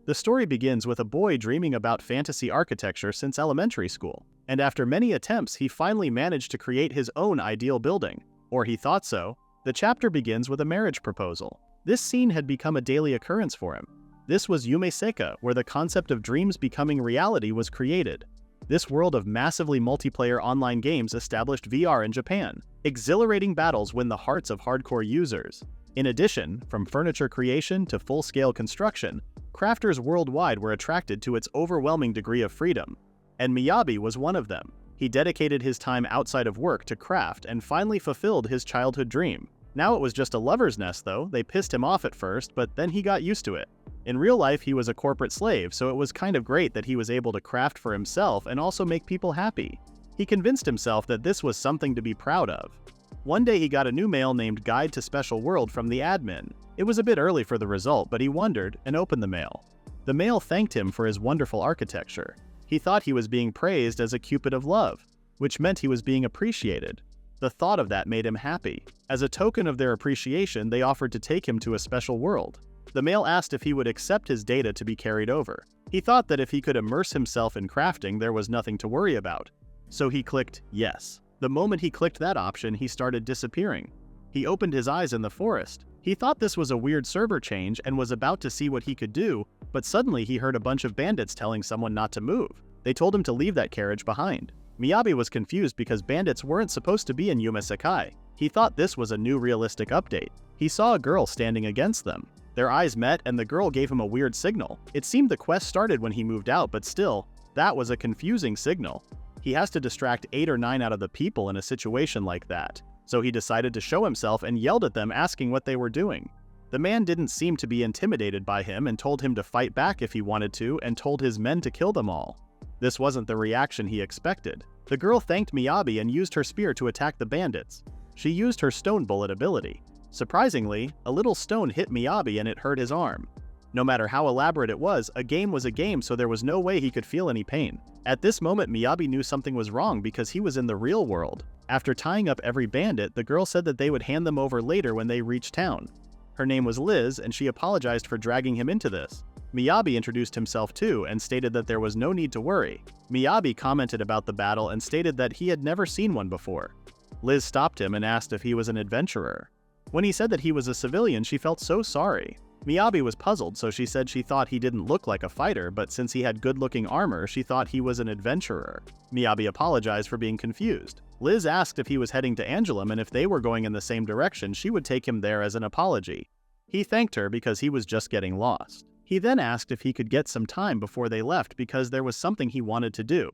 The story begins with a boy dreaming about fantasy architecture since elementary school, and after many attempts he finally managed to create his own ideal building. Or he thought so. The chapter begins with a marriage proposal. This scene had become a daily occurrence for him. This was Yume Sekai, where the concept of dreams becoming reality was created. This world of massively multiplayer online games established VR in Japan. Exhilarating battles win the hearts of hardcore users. In addition, from furniture creation to full-scale construction, crafters worldwide were attracted to its overwhelming degree of freedom. And Miyabi was one of them. He dedicated his time outside of work to craft and finally fulfilled his childhood dream. Now it was just a lover's nest though. They pissed him off at first, but then he got used to it. In real life, he was a corporate slave, so it was kind of great that he was able to craft for himself and also make people happy. He convinced himself that this was something to be proud of. One day he got a new mail named Guide to Special World from the admin. It was a bit early for the result, but he wondered and opened the mail. The mail thanked him for his wonderful architecture. He thought he was being praised as a cupid of love, which meant he was being appreciated. The thought of that made him happy. As a token of their appreciation, they offered to take him to a special world. The mail asked if he would accept his data to be carried over. He thought that if he could immerse himself in crafting, there was nothing to worry about. So he clicked yes. The moment he clicked that option, he started disappearing. He opened his eyes in the forest. He thought this was a weird server change and was about to see what he could do, but suddenly he heard a bunch of bandits telling someone not to move. They told him to leave that carriage behind. Miyabi was confused because bandits weren't supposed to be in Yume Sekai. He thought this was a new realistic update. He saw a girl standing against them. Their eyes met and the girl gave him a weird signal. It seemed the quest started when he moved out, but still, that was a confusing signal. He has to distract 8 or 9 out of the people in a situation like that. So he decided to show himself and yelled at them asking what they were doing. The man didn't seem to be intimidated by him and told him to fight back if he wanted to and told his men to kill them all. This wasn't the reaction he expected. The girl thanked Miyabi and used her spear to attack the bandits. She used her stone bullet ability. Surprisingly, a little stone hit Miyabi and it hurt his arm. No matter how elaborate it was a game, so there was no way he could feel any pain. At this moment, Miyabi knew something was wrong because he was in the real world. After tying up every bandit, the girl said that they would hand them over later when they reached town. Her name was Liz, and she apologized for dragging him into this. Miyabi introduced himself too and stated that there was no need to worry. Miyabi commented about the battle and stated that he had never seen one before. Liz stopped him and asked if he was an adventurer. When he said that he was a civilian, she felt so sorry. Miyabi was puzzled, so she said she thought he didn't look like a fighter, but since he had good-looking armor, she thought he was an adventurer. Miyabi apologized for being confused. Liz asked if he was heading to Angelum, and if they were going in the same direction, she would take him there as an apology. He thanked her because he was just getting lost. He then asked if he could get some time before they left because there was something he wanted to do.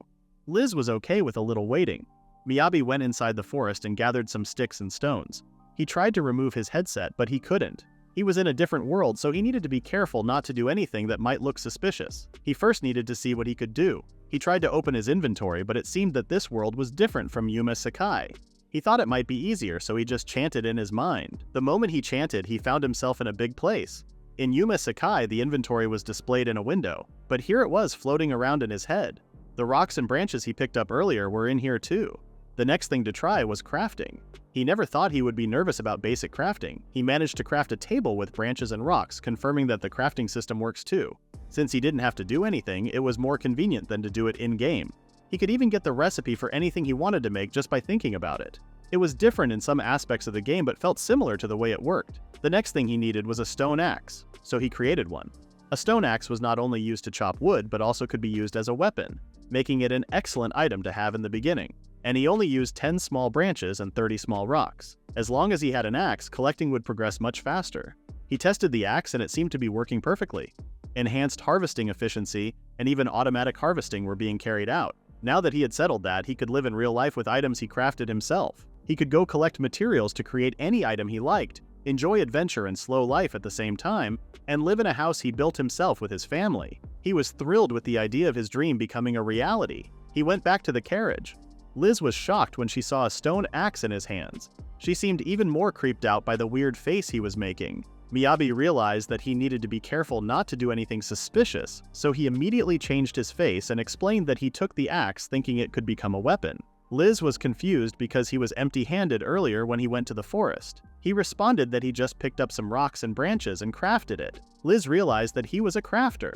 Liz was okay with a little waiting. Miyabi went inside the forest and gathered some sticks and stones. He tried to remove his headset, but he couldn't. He was in a different world, so he needed to be careful not to do anything that might look suspicious. He first needed to see what he could do. He tried to open his inventory, but it seemed that this world was different from Yume Sekai. He thought it might be easier, so he just chanted in his mind. The moment he chanted, he found himself in a big place. In Yume Sekai, the inventory was displayed in a window, but here it was floating around in his head. The rocks and branches he picked up earlier were in here too. The next thing to try was crafting. He never thought he would be nervous about basic crafting. He managed to craft a table with branches and rocks, confirming that the crafting system works too. Since he didn't have to do anything, it was more convenient than to do it in-game. He could even get the recipe for anything he wanted to make just by thinking about it. It was different in some aspects of the game but felt similar to the way it worked. The next thing he needed was a stone axe, so he created one. A stone axe was not only used to chop wood but also could be used as a weapon, making it an excellent item to have in the beginning. And he only used 10 small branches and 30 small rocks. As long as he had an axe, collecting would progress much faster. He tested the axe and it seemed to be working perfectly. Enhanced harvesting efficiency and even automatic harvesting were being carried out. Now that he had settled that, he could live in real life with items he crafted himself. He could go collect materials to create any item he liked, enjoy adventure and slow life at the same time, and live in a house he built himself with his family. He was thrilled with the idea of his dream becoming a reality. He went back to the carriage. Liz was shocked when she saw a stone axe in his hands. She seemed even more creeped out by the weird face he was making. Miyabi realized that he needed to be careful not to do anything suspicious, so he immediately changed his face and explained that he took the axe thinking it could become a weapon. Liz was confused because he was empty-handed earlier when he went to the forest. He responded that he just picked up some rocks and branches and crafted it. Liz realized that he was a crafter.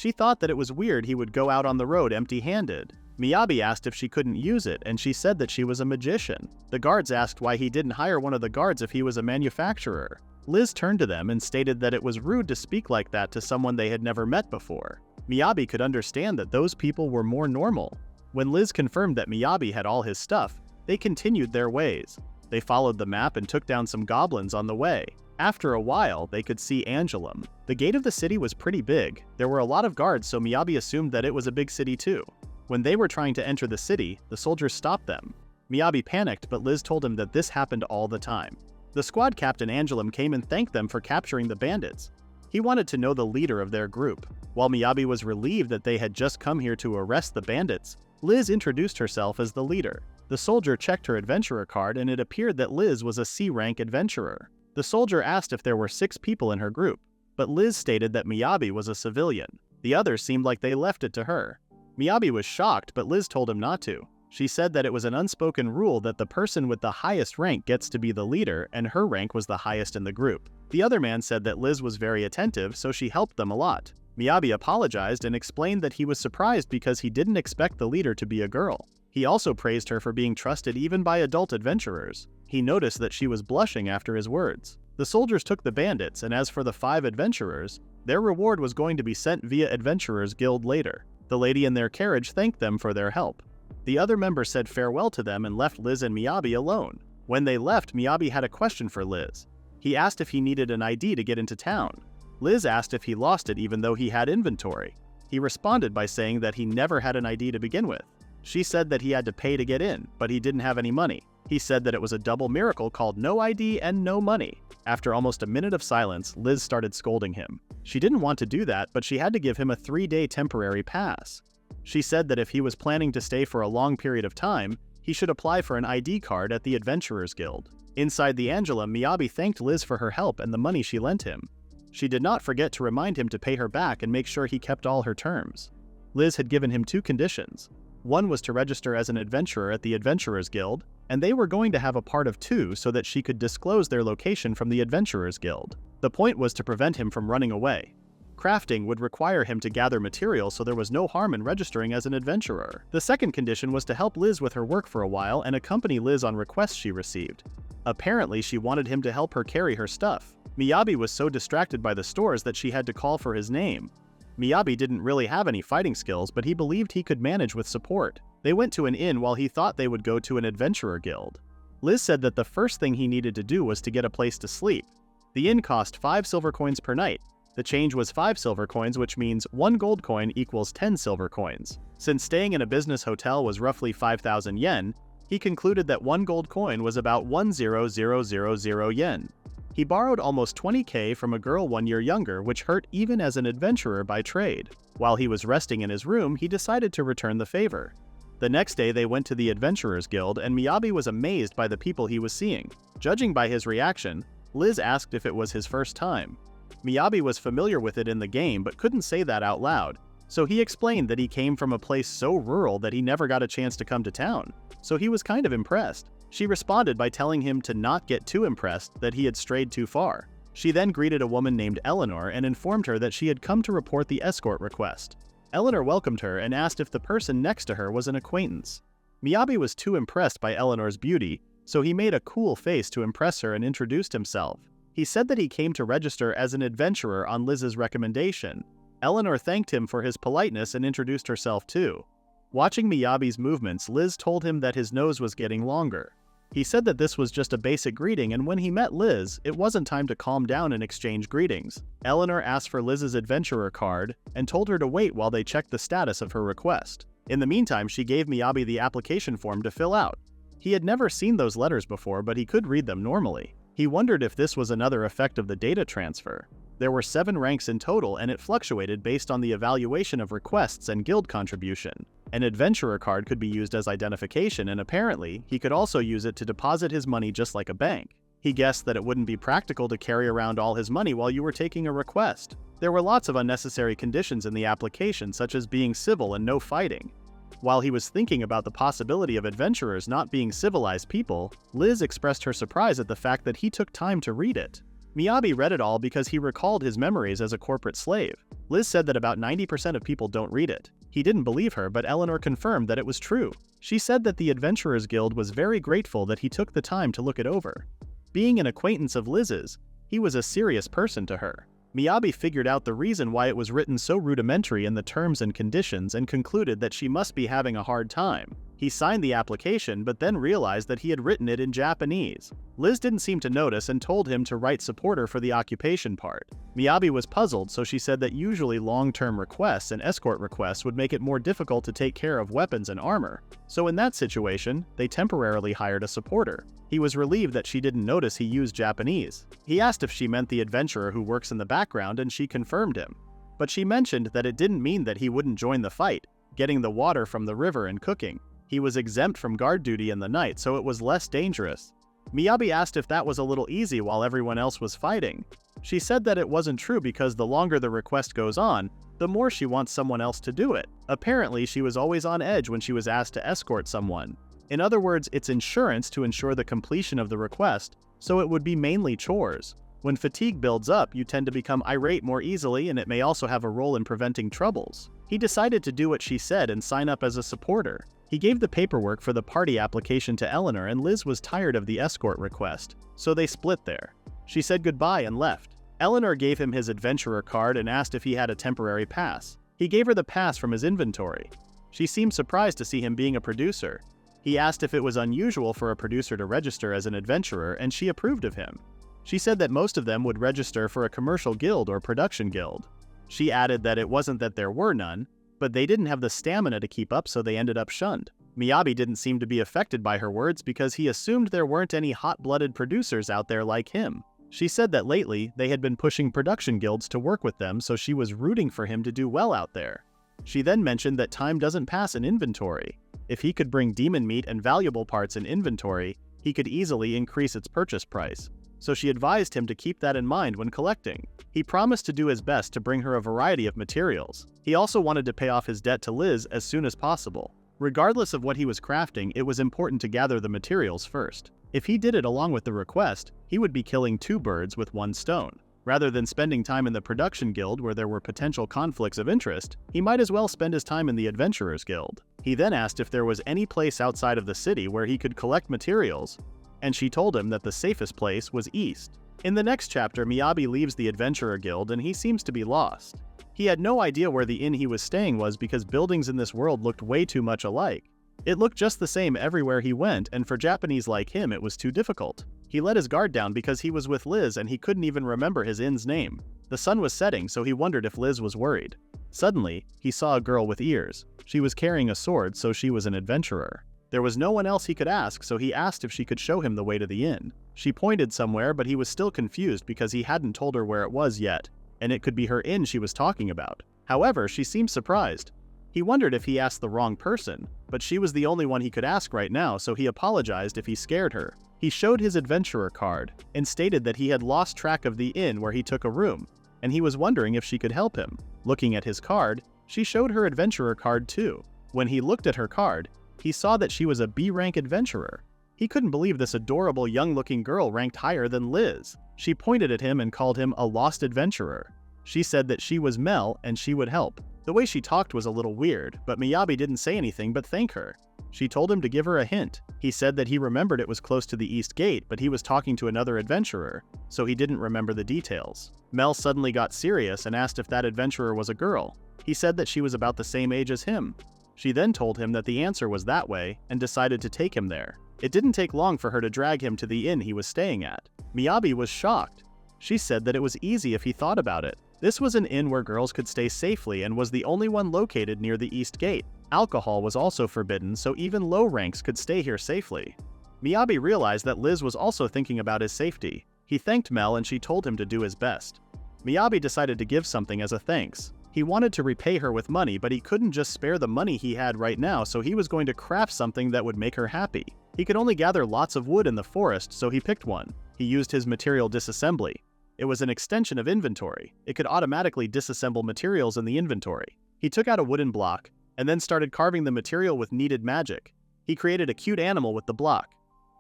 She thought that it was weird he would go out on the road empty-handed. Miyabi asked if she couldn't use it, and she said that she was a magician. The guards asked why he didn't hire one of the guards if he was a manufacturer. Liz turned to them and stated that it was rude to speak like that to someone they had never met before. Miyabi could understand that those people were more normal. When Liz confirmed that Miyabi had all his stuff, they continued their ways. They followed the map and took down some goblins on the way. After a while, they could see Angelum. The gate of the city was pretty big. There were a lot of guards, so Miyabi assumed that it was a big city too. When they were trying to enter the city, the soldiers stopped them. Miyabi panicked, but Liz told him that this happened all the time. The squad captain Angelum came and thanked them for capturing the bandits. He wanted to know the leader of their group. While Miyabi was relieved that they had just come here to arrest the bandits, Liz introduced herself as the leader. The soldier checked her adventurer card and it appeared that Liz was a C-rank adventurer. The soldier asked if there were 6 people in her group, but Liz stated that Miyabi was a civilian. The others seemed like they left it to her. Miyabi was shocked, but Liz told him not to. She said that it was an unspoken rule that the person with the highest rank gets to be the leader, and her rank was the highest in the group. The other man said that Liz was very attentive, so she helped them a lot. Miyabi apologized and explained that he was surprised because he didn't expect the leader to be a girl. He also praised her for being trusted even by adult adventurers. He noticed that she was blushing after his words. The soldiers took the bandits, and as for the 5 adventurers, their reward was going to be sent via Adventurers Guild later. The lady in their carriage thanked them for their help. The other member said farewell to them and left Liz and Miyabi alone. When they left, Miyabi had a question for Liz. He asked if he needed an ID to get into town. Liz asked if he lost it even though he had inventory. He responded by saying that he never had an ID to begin with. She said that he had to pay to get in, but he didn't have any money. He said that it was a double miracle called no ID and no money. After almost a minute of silence, Liz started scolding him. She didn't want to do that, but she had to give him a 3-day temporary pass. She said that if he was planning to stay for a long period of time, he should apply for an ID card at the Adventurers Guild. Inside the Angelum, Miyabi thanked Liz for her help and the money she lent him. She did not forget to remind him to pay her back and make sure he kept all her terms. Liz had given him 2 conditions. One was to register as an adventurer at the Adventurers Guild, and they were going to have a part of 2 so that she could disclose their location from the Adventurers Guild. The point was to prevent him from running away. Crafting would require him to gather materials, so there was no harm in registering as an adventurer. The second condition was to help Liz with her work for a while and accompany Liz on requests she received. Apparently, she wanted him to help her carry her stuff. Miyabi was so distracted by the stores that she had to call for his name. Miyabi didn't really have any fighting skills, but he believed he could manage with support. They went to an inn while he thought they would go to an adventurer guild. Liz said that the first thing he needed to do was to get a place to sleep. The inn cost 5 silver coins per night. The change was 5 silver coins, which means 1 gold coin equals 10 silver coins. Since staying in a business hotel was roughly 5,000 yen, he concluded that 1 gold coin was about 1,000 yen. He borrowed almost 20k from a girl 1 year younger, which hurt even as an adventurer by trade. While he was resting in his room, he decided to return the favor. The next day they went to the Adventurers Guild, and Miyabi was amazed by the people he was seeing. Judging by his reaction, Liz asked if it was his first time. Miyabi was familiar with it in the game but couldn't say that out loud, so he explained that he came from a place so rural that he never got a chance to come to town, so he was kind of impressed. She responded by telling him to not get too impressed that he had strayed too far. She then greeted a woman named Eleanor and informed her that she had come to report the escort request. Eleanor welcomed her and asked if the person next to her was an acquaintance. Miyabi was too impressed by Eleanor's beauty, so he made a cool face to impress her and introduced himself. He said that he came to register as an adventurer on Liz's recommendation. Eleanor thanked him for his politeness and introduced herself too. Watching Miyabi's movements, Liz told him that his nose was getting longer. He said that this was just a basic greeting, and when he met Liz, it wasn't time to calm down and exchange greetings. Eleanor asked for Liz's adventurer card and told her to wait while they checked the status of her request. In the meantime, she gave Miyabi the application form to fill out. He had never seen those letters before, but he could read them normally. He wondered if this was another effect of the data transfer. There were 7 ranks in total, and it fluctuated based on the evaluation of requests and guild contribution. An adventurer card could be used as identification, and apparently, he could also use it to deposit his money just like a bank. He guessed that it wouldn't be practical to carry around all his money while you were taking a request. There were lots of unnecessary conditions in the application, such as being civil and no fighting. While he was thinking about the possibility of adventurers not being civilized people, Liz expressed her surprise at the fact that he took time to read it. Miyabi read it all because he recalled his memories as a corporate slave. Liz said that about 90% of people don't read it. He didn't believe her, but Eleanor confirmed that it was true. She said that the Adventurers Guild was very grateful that he took the time to look it over. Being an acquaintance of Liz's, he was a serious person to her. Miyabi figured out the reason why it was written so rudimentary in the terms and conditions and concluded that she must be having a hard time. He signed the application but then realized that he had written it in Japanese. Liz didn't seem to notice and told him to write supporter for the occupation part. Miyabi was puzzled, so she said that usually long-term requests and escort requests would make it more difficult to take care of weapons and armor. So in that situation, they temporarily hired a supporter. He was relieved that she didn't notice he used Japanese. He asked if she meant the adventurer who works in the background and she confirmed him. But she mentioned that it didn't mean that he wouldn't join the fight, getting the water from the river and cooking. He was exempt from guard duty in the night, so it was less dangerous. Miyabi asked if that was a little easy while everyone else was fighting. She said that it wasn't true because the longer the request goes on, the more she wants someone else to do it. Apparently, she was always on edge when she was asked to escort someone. In other words, it's insurance to ensure the completion of the request, so it would be mainly chores. When fatigue builds up, you tend to become irate more easily, and it may also have a role in preventing troubles. He decided to do what she said and sign up as a supporter. He gave the paperwork for the party application to Eleanor, and Liz was tired of the escort request, so they split there. She said goodbye and left. Eleanor gave him his adventurer card and asked if he had a temporary pass. He gave her the pass from his inventory. She seemed surprised to see him being a producer. He asked if it was unusual for a producer to register as an adventurer, and she approved of him. She said that most of them would register for a commercial guild or production guild. She added that it wasn't that there were none, but they didn't have the stamina to keep up, so they ended up shunned. Miyabi didn't seem to be affected by her words because he assumed there weren't any hot-blooded producers out there like him. She said that lately, they had been pushing production guilds to work with them, so she was rooting for him to do well out there. She then mentioned that time doesn't pass in inventory. If he could bring demon meat and valuable parts in inventory, he could easily increase its purchase price. So she advised him to keep that in mind when collecting. He promised to do his best to bring her a variety of materials. He also wanted to pay off his debt to Liz as soon as possible. Regardless of what he was crafting, it was important to gather the materials first. If he did it along with the request, he would be killing two birds with one stone. Rather than spending time in the production guild where there were potential conflicts of interest, he might as well spend his time in the adventurers guild. He then asked if there was any place outside of the city where he could collect materials, and she told him that the safest place was east. In the next chapter, Miyabi leaves the adventurer guild and he seems to be lost. He had no idea where the inn he was staying was because buildings in this world looked way too much alike. It looked just the same everywhere he went, and for Japanese like him it was too difficult. He let his guard down because he was with Liz and he couldn't even remember his inn's name. The sun was setting, so he wondered if Liz was worried. Suddenly, he saw a girl with ears. She was carrying a sword, so she was an adventurer. There was no one else he could ask, so he asked if she could show him the way to the inn. She pointed somewhere, but he was still confused because he hadn't told her where it was yet, and it could be her inn she was talking about. However, she seemed surprised. He wondered if he asked the wrong person, but she was the only one he could ask right now, so he apologized if he scared her. He showed his adventurer card and stated that he had lost track of the inn where he took a room, and he was wondering if she could help him. Looking at his card, she showed her adventurer card too. When he looked at her card, he saw that she was a B-rank adventurer. He couldn't believe this adorable young-looking girl ranked higher than Liz. She pointed at him and called him a lost adventurer. She said that she was Mel and she would help. The way she talked was a little weird, but Miyabi didn't say anything but thank her. She told him to give her a hint. He said that he remembered it was close to the East Gate, but he was talking to another adventurer, so he didn't remember the details. Mel suddenly got serious and asked if that adventurer was a girl. He said that she was about the same age as him. She then told him that the answer was that way and decided to take him there. It didn't take long for her to drag him to the inn he was staying at. Miyabi was shocked. She said that it was easy if he thought about it. This was an inn where girls could stay safely and was the only one located near the East Gate. Alcohol was also forbidden, so even low ranks could stay here safely. Miyabi realized that Liz was also thinking about his safety. He thanked Mel and she told him to do his best. Miyabi decided to give something as a thanks. He wanted to repay her with money, but he couldn't just spare the money he had right now, so he was going to craft something that would make her happy. He could only gather lots of wood in the forest, so he picked one. He used his material disassembly. It was an extension of inventory. It could automatically disassemble materials in the inventory. He took out a wooden block, and then started carving the material with needed magic. He created a cute animal with the block.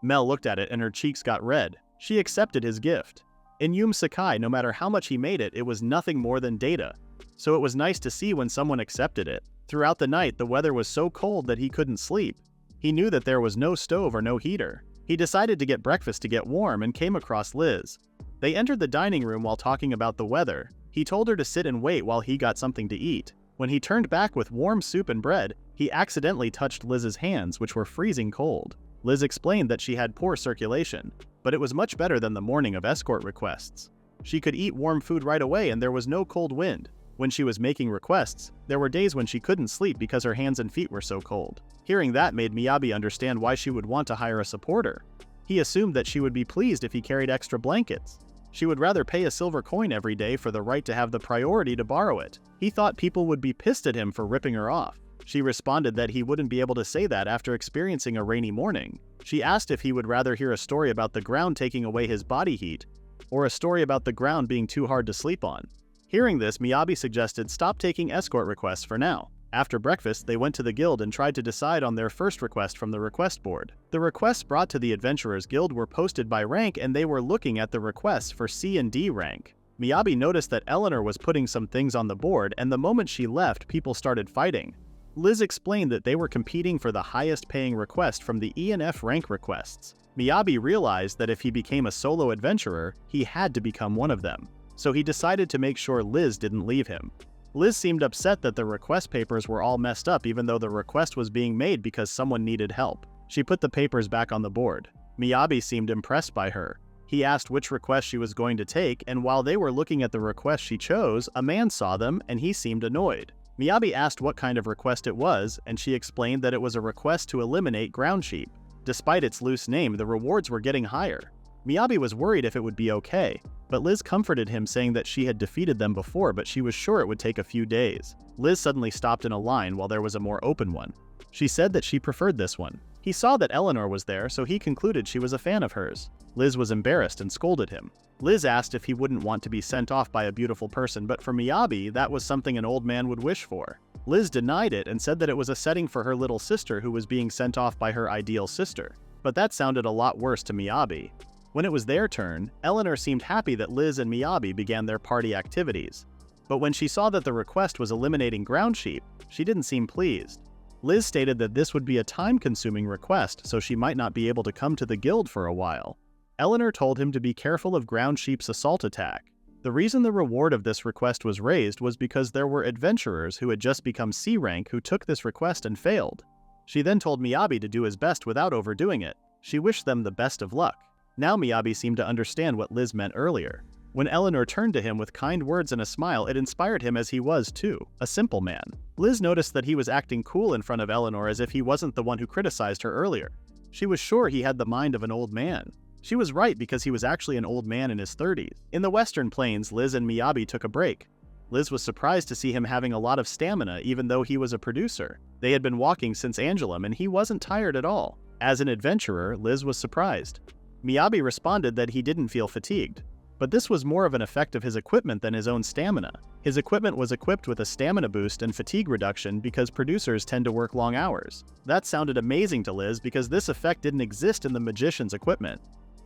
Mel looked at it and her cheeks got red. She accepted his gift. In Yume Sekai, no matter how much he made it, it was nothing more than data. So it was nice to see when someone accepted it. Throughout the night, the weather was so cold that he couldn't sleep. He knew that there was no stove or no heater. He decided to get breakfast to get warm and came across Liz. They entered the dining room while talking about the weather. He told her to sit and wait while he got something to eat. When he turned back with warm soup and bread, he accidentally touched Liz's hands, which were freezing cold. Liz explained that she had poor circulation, but it was much better than the morning of escort requests. She could eat warm food right away and there was no cold wind. When she was making requests, there were days when she couldn't sleep because her hands and feet were so cold. Hearing that made Miyabi understand why she would want to hire a supporter. He assumed that she would be pleased if he carried extra blankets. She would rather pay a silver coin every day for the right to have the priority to borrow it. He thought people would be pissed at him for ripping her off. She responded that he wouldn't be able to say that after experiencing a rainy morning. She asked if he would rather hear a story about the ground taking away his body heat, or a story about the ground being too hard to sleep on. Hearing this, Miyabi suggested stop taking escort requests for now. After breakfast, they went to the guild and tried to decide on their first request from the request board. The requests brought to the Adventurers Guild were posted by rank and they were looking at the requests for C and D rank. Miyabi noticed that Eleanor was putting some things on the board and the moment she left, people started fighting. Liz explained that they were competing for the highest paying request from the E and F rank requests. Miyabi realized that if he became a solo adventurer, he had to become one of them. So he decided to make sure Liz didn't leave him. Liz seemed upset that the request papers were all messed up even though the request was being made because someone needed help. She put the papers back on the board. Miyabi seemed impressed by her. He asked which request she was going to take, and while they were looking at the request she chose, a man saw them and he seemed annoyed. Miyabi asked what kind of request it was, and she explained that it was a request to eliminate ground sheep. Despite its loose name, the rewards were getting higher. Miyabi was worried if it would be okay, but Liz comforted him saying that she had defeated them before but she was sure it would take a few days. Liz suddenly stopped in a line while there was a more open one. She said that she preferred this one. He saw that Eleanor was there, so he concluded she was a fan of hers. Liz was embarrassed and scolded him. Liz asked if he wouldn't want to be sent off by a beautiful person, but for Miyabi, that was something an old man would wish for. Liz denied it and said that it was a setting for her little sister who was being sent off by her ideal sister. But that sounded a lot worse to Miyabi. When it was their turn, Eleanor seemed happy that Liz and Miyabi began their party activities. But when she saw that the request was eliminating ground sheep, she didn't seem pleased. Liz stated that this would be a time-consuming request, so she might not be able to come to the guild for a while. Eleanor told him to be careful of ground sheep's assault attack. The reason the reward of this request was raised was because there were adventurers who had just become C rank who took this request and failed. She then told Miyabi to do his best without overdoing it. She wished them the best of luck. Now Miyabi seemed to understand what Liz meant earlier. When Eleanor turned to him with kind words and a smile, it inspired him as he was, too, a simple man. Liz noticed that he was acting cool in front of Eleanor as if he wasn't the one who criticized her earlier. She was sure he had the mind of an old man. She was right because he was actually an old man in his 30s. In the Western Plains, Liz and Miyabi took a break. Liz was surprised to see him having a lot of stamina even though he was a producer. They had been walking since Angelum and he wasn't tired at all. As an adventurer, Liz was surprised. Miyabi responded that he didn't feel fatigued. But this was more of an effect of his equipment than his own stamina. His equipment was equipped with a stamina boost and fatigue reduction because producers tend to work long hours. That sounded amazing to Liz because this effect didn't exist in the magician's equipment.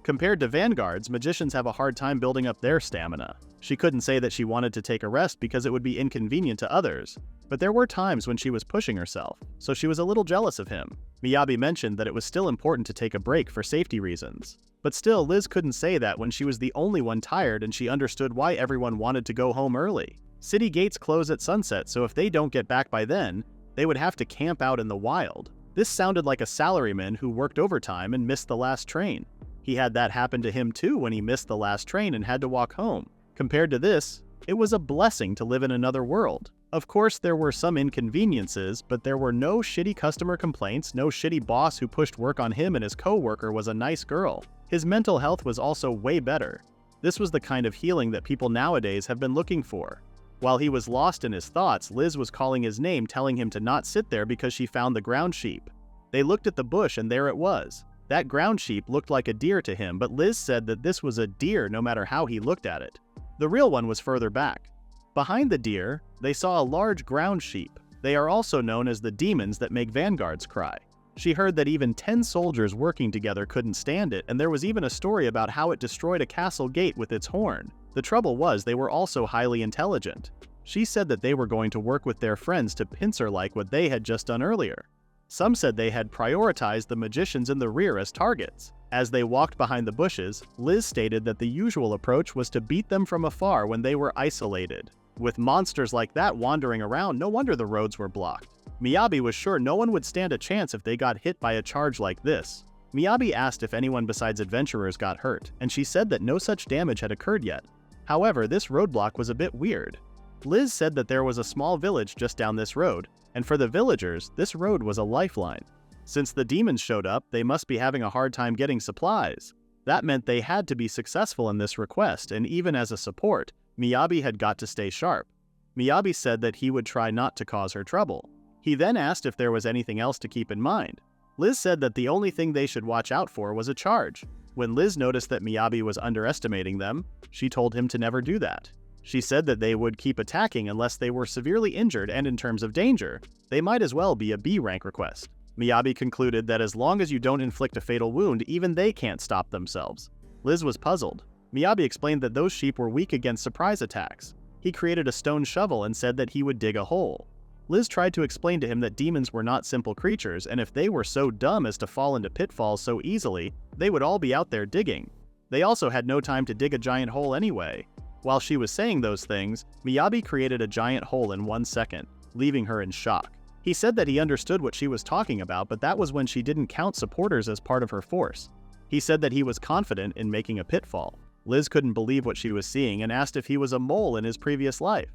Compared to vanguards, magicians have a hard time building up their stamina. She couldn't say that she wanted to take a rest because it would be inconvenient to others, but there were times when she was pushing herself, so she was a little jealous of him. Miyabi mentioned that it was still important to take a break for safety reasons. But still, Liz couldn't say that when she was the only one tired and she understood why everyone wanted to go home early. City gates close at sunset, so if they don't get back by then, they would have to camp out in the wild. This sounded like a salaryman who worked overtime and missed the last train. He had that happen to him too when he missed the last train and had to walk home. Compared to this, it was a blessing to live in another world. Of course, there were some inconveniences, but there were no shitty customer complaints, no shitty boss who pushed work on him, and his co-worker was a nice girl. His mental health was also way better. This was the kind of healing that people nowadays have been looking for. While he was lost in his thoughts, Liz was calling his name, telling him to not sit there because she found the ground sheep. They looked at the bush and there it was. That ground sheep looked like a deer to him, but Liz said that this was a deer no matter how he looked at it. The real one was further back. Behind the deer, they saw a large ground sheep. They are also known as the demons that make vanguards cry. She heard that even 10 soldiers working together couldn't stand it, and there was even a story about how it destroyed a castle gate with its horn. The trouble was they were also highly intelligent. She said that they were going to work with their friends to pincer like what they had just done earlier. Some said they had prioritized the magicians in the rear as targets. As they walked behind the bushes, Liz stated that the usual approach was to beat them from afar when they were isolated. With monsters like that wandering around, no wonder the roads were blocked. Miyabi was sure no one would stand a chance if they got hit by a charge like this. Miyabi asked if anyone besides adventurers got hurt, and she said that no such damage had occurred yet. However, this roadblock was a bit weird. Liz said that there was a small village just down this road, and for the villagers, this road was a lifeline. Since the demons showed up, they must be having a hard time getting supplies. That meant they had to be successful in this request, and even as a support, Miyabi had got to stay sharp. Miyabi said that he would try not to cause her trouble. He then asked if there was anything else to keep in mind. Liz said that the only thing they should watch out for was a charge. When Liz noticed that Miyabi was underestimating them, she told him to never do that. She said that they would keep attacking unless they were severely injured, and in terms of danger, they might as well be a B rank request. Miyabi concluded that as long as you don't inflict a fatal wound, even they can't stop themselves. Liz was puzzled. Miyabi explained that those sheep were weak against surprise attacks. He created a stone shovel and said that he would dig a hole. Liz tried to explain to him that demons were not simple creatures, and if they were so dumb as to fall into pitfalls so easily, they would all be out there digging. They also had no time to dig a giant hole anyway. While she was saying those things, Miyabi created a giant hole in 1 second, leaving her in shock. He said that he understood what she was talking about, but that was when she didn't count supporters as part of her force. He said that he was confident in making a pitfall. Liz couldn't believe what she was seeing and asked if he was a mole in his previous life.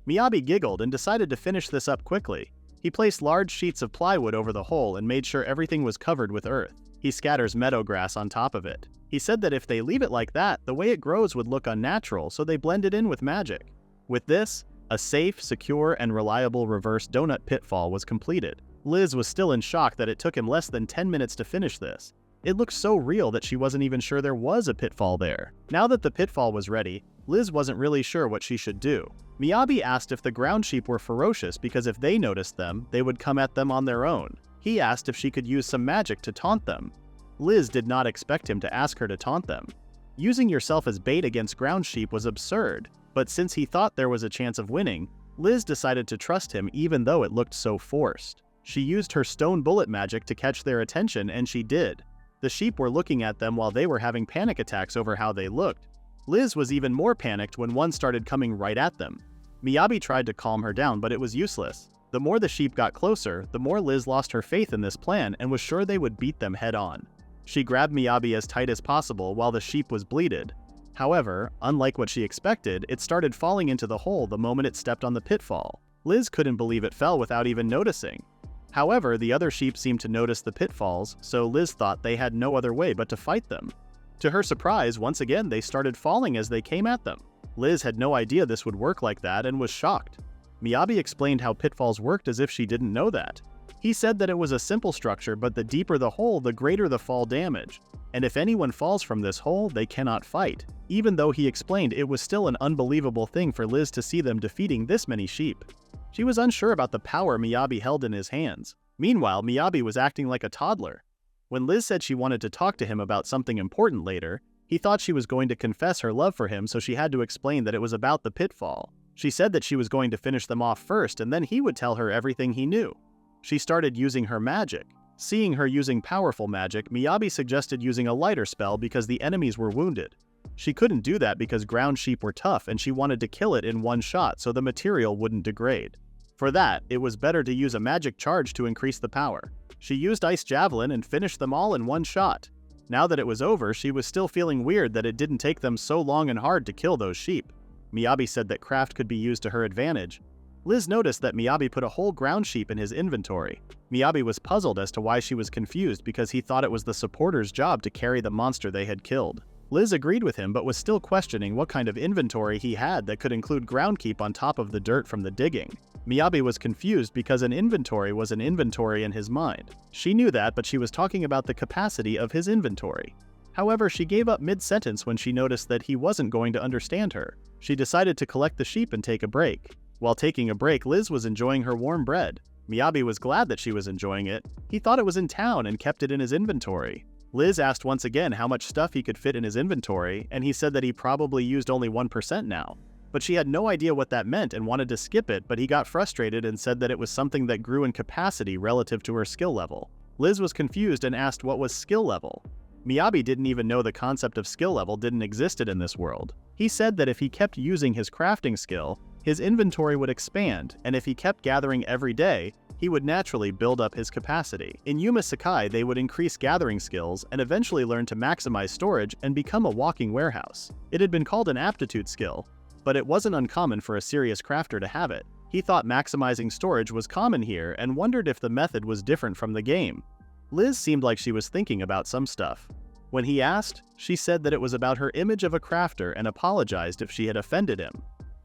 Miyabi giggled and decided to finish this up quickly. He placed large sheets of plywood over the hole and made sure everything was covered with earth. He scatters meadow grass on top of it. He said that if they leave it like that, the way it grows would look unnatural, so they blended in with magic. With this, a safe, secure, and reliable reverse donut pitfall was completed. Liz was still in shock that it took him less than 10 minutes to finish this. It looked so real that she wasn't even sure there was a pitfall there. Now that the pitfall was ready, Liz wasn't really sure what she should do. Miyabi asked if the ground sheep were ferocious because if they noticed them, they would come at them on their own. He asked if she could use some magic to taunt them. Liz did not expect him to ask her to taunt them. Using yourself as bait against ground sheep was absurd, but since he thought there was a chance of winning, Liz decided to trust him even though it looked so forced. She used her stone bullet magic to catch their attention, and she did. The sheep were looking at them while they were having panic attacks over how they looked. Liz was even more panicked when one started coming right at them. Miyabi tried to calm her down, but it was useless. The more the sheep got closer, the more Liz lost her faith in this plan and was sure they would beat them head on. She grabbed Miyabi as tight as possible while the sheep was bleeded. However, unlike what she expected, it started falling into the hole the moment it stepped on the pitfall. Liz couldn't believe it fell without even noticing. However, the other sheep seemed to notice the pitfalls, so Liz thought they had no other way but to fight them. To her surprise, once again they started falling as they came at them. Liz had no idea this would work like that and was shocked. Miyabi explained how pitfalls worked as if she didn't know that. He said that it was a simple structure, but the deeper the hole, the greater the fall damage. And if anyone falls from this hole, they cannot fight. Even though he explained it was still an unbelievable thing for Liz to see them defeating this many sheep. She was unsure about the power Miyabi held in his hands. Meanwhile, Miyabi was acting like a toddler. When Liz said she wanted to talk to him about something important later, he thought she was going to confess her love for him, so she had to explain that it was about the pitfall. She said that she was going to finish them off first, and then he would tell her everything he knew. She started using her magic. Seeing her using powerful magic, Miyabi suggested using a lighter spell because the enemies were wounded. She couldn't do that because ground sheep were tough and she wanted to kill it in one shot so the material wouldn't degrade. For that, it was better to use a magic charge to increase the power. She used Ice Javelin and finished them all in one shot. Now that it was over, she was still feeling weird that it didn't take them so long and hard to kill those sheep. Miyabi said that craft could be used to her advantage. Liz noticed that Miyabi put a whole ground sheep in his inventory. Miyabi was puzzled as to why she was confused because he thought it was the supporters' job to carry the monster they had killed. Liz agreed with him but was still questioning what kind of inventory he had that could include ground keep on top of the dirt from the digging. Miyabi was confused because an inventory was an inventory in his mind. She knew that, but she was talking about the capacity of his inventory. However, she gave up mid-sentence when she noticed that he wasn't going to understand her. She decided to collect the sheep and take a break. While taking a break, Liz was enjoying her warm bread. Miyabi was glad that she was enjoying it. He thought it was in town and kept it in his inventory. Liz asked once again how much stuff he could fit in his inventory, and he said that he probably used only 1% now. But she had no idea what that meant and wanted to skip it, but he got frustrated and said that it was something that grew in capacity relative to her skill level. Liz was confused and asked what was skill level. Miyabi didn't even know the concept of skill level didn't exist in this world. He said that if he kept using his crafting skill, his inventory would expand, and if he kept gathering every day, he would naturally build up his capacity. In Yume Sekai, they would increase gathering skills and eventually learn to maximize storage and become a walking warehouse. It had been called an aptitude skill, but it wasn't uncommon for a serious crafter to have it. He thought maximizing storage was common here and wondered if the method was different from the game. Liz seemed like she was thinking about some stuff. When he asked, she said that it was about her image of a crafter and apologized if she had offended him.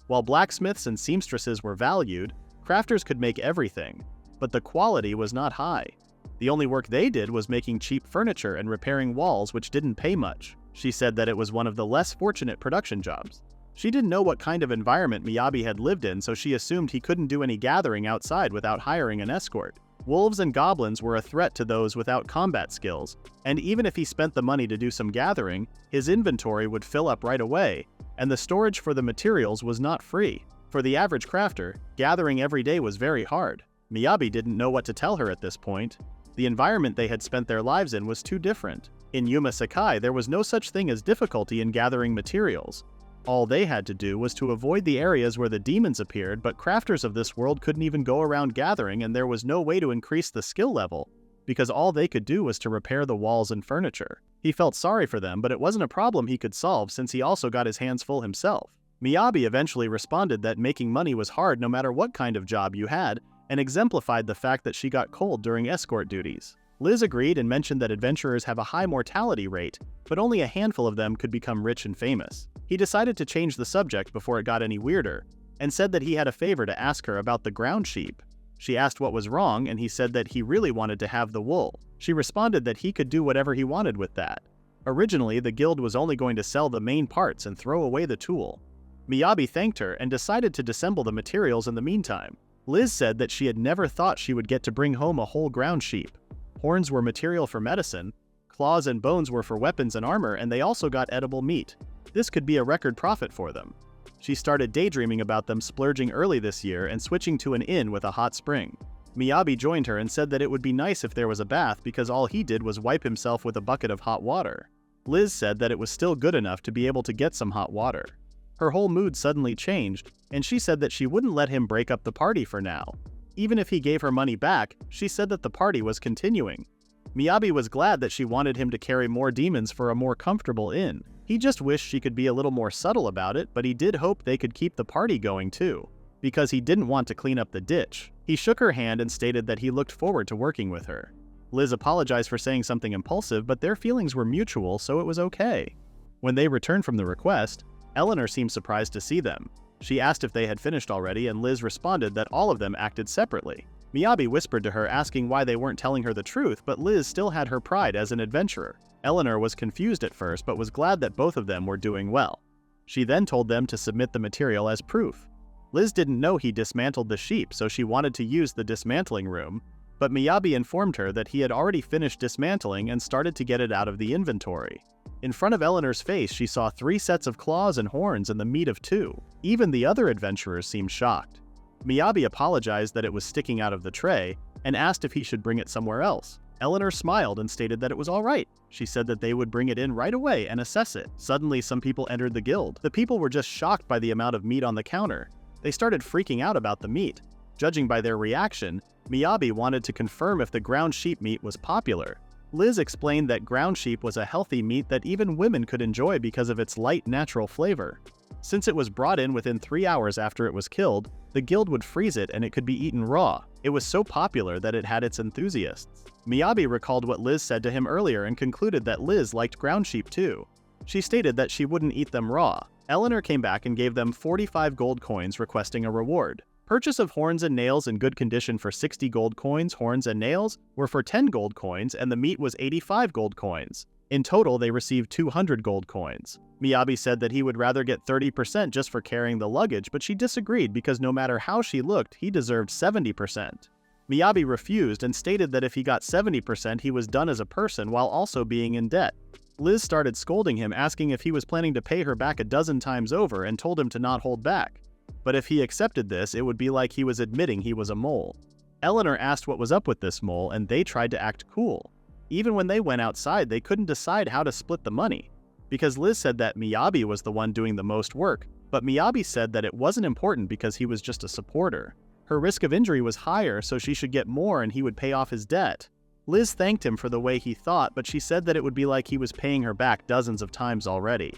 While blacksmiths and seamstresses were valued, crafters could make everything, but the quality was not high. The only work they did was making cheap furniture and repairing walls, which didn't pay much. She said that it was one of the less fortunate production jobs. She didn't know what kind of environment Miyabi had lived in, so she assumed he couldn't do any gathering outside without hiring an escort. Wolves and goblins were a threat to those without combat skills, and even if he spent the money to do some gathering, his inventory would fill up right away, and the storage for the materials was not free. For the average crafter, gathering every day was very hard. Miyabi didn't know what to tell her at this point. The environment they had spent their lives in was too different. In Yume Sekai, there was no such thing as difficulty in gathering materials. All they had to do was to avoid the areas where the demons appeared, but crafters of this world couldn't even go around gathering, and there was no way to increase the skill level, because all they could do was to repair the walls and furniture. He felt sorry for them, but it wasn't a problem he could solve since he also got his hands full himself. Miyabi eventually responded that making money was hard no matter what kind of job you had, and exemplified the fact that she got cold during escort duties. Liz agreed and mentioned that adventurers have a high mortality rate, but only a handful of them could become rich and famous. He decided to change the subject before it got any weirder, and said that he had a favor to ask her about the ground sheep. She asked what was wrong, and he said that he really wanted to have the wool. She responded that he could do whatever he wanted with that. Originally, the guild was only going to sell the main parts and throw away the tool. Miyabi thanked her and decided to disassemble the materials in the meantime. Liz said that she had never thought she would get to bring home a whole ground sheep. Horns were material for medicine, claws and bones were for weapons and armor, and they also got edible meat. This could be a record profit for them. She started daydreaming about them splurging early this year and switching to an inn with a hot spring. Miyabi joined her and said that it would be nice if there was a bath because all he did was wipe himself with a bucket of hot water. Liz said that it was still good enough to be able to get some hot water. Her whole mood suddenly changed, and she said that she wouldn't let him break up the party for now. Even if he gave her money back, she said that the party was continuing. Miyabi was glad that she wanted him to carry more demons for a more comfortable inn. He just wished she could be a little more subtle about it, but he did hope they could keep the party going too, because he didn't want to clean up the ditch. He shook her hand and stated that he looked forward to working with her. Liz apologized for saying something impulsive, but their feelings were mutual, so it was okay. When they returned from the request, Eleanor seemed surprised to see them. She asked if they had finished already, and Liz responded that all of them acted separately. Miyabi whispered to her, asking why they weren't telling her the truth, but Liz still had her pride as an adventurer. Eleanor was confused at first, but was glad that both of them were doing well. She then told them to submit the material as proof. Liz didn't know he dismantled the sheep, so she wanted to use the dismantling room, but Miyabi informed her that he had already finished dismantling and started to get it out of the inventory. In front of Eleanor's face, she saw 3 sets of claws and horns and the meat of 2. Even the other adventurers seemed shocked. Miyabi apologized that it was sticking out of the tray and asked if he should bring it somewhere else. Eleanor smiled and stated that it was all right. She said that they would bring it in right away and assess it. Suddenly, some people entered the guild. The people were just shocked by the amount of meat on the counter. They started freaking out about the meat. Judging by their reaction, Miyabi wanted to confirm if the ground sheep meat was popular. Liz explained that ground sheep was a healthy meat that even women could enjoy because of its light, natural flavor. Since it was brought in within 3 hours after it was killed, the guild would freeze it and it could be eaten raw. It was so popular that it had its enthusiasts. Miyabi recalled what Liz said to him earlier and concluded that Liz liked ground sheep too. She stated that she wouldn't eat them raw. Eleanor came back and gave them 45 gold coins, requesting a reward. Purchase of horns and nails in good condition for 60 gold coins, horns and nails were for 10 gold coins, and the meat was 85 gold coins. In total, they received 200 gold coins. Miyabi said that he would rather get 30% just for carrying the luggage, but she disagreed because no matter how she looked, he deserved 70%. Miyabi refused and stated that if he got 70% he was done as a person while also being in debt. Liz started scolding him, asking if he was planning to pay her back a dozen times over, and told him to not hold back. But if he accepted this, it would be like he was admitting he was a mole. Eleanor asked what was up with this mole, and they tried to act cool. Even when they went outside, they couldn't decide how to split the money. Because Liz said that Miyabi was the one doing the most work, but Miyabi said that it wasn't important because he was just a supporter. Her risk of injury was higher, so she should get more and he would pay off his debt. Liz thanked him for the way he thought, but she said that it would be like he was paying her back dozens of times already.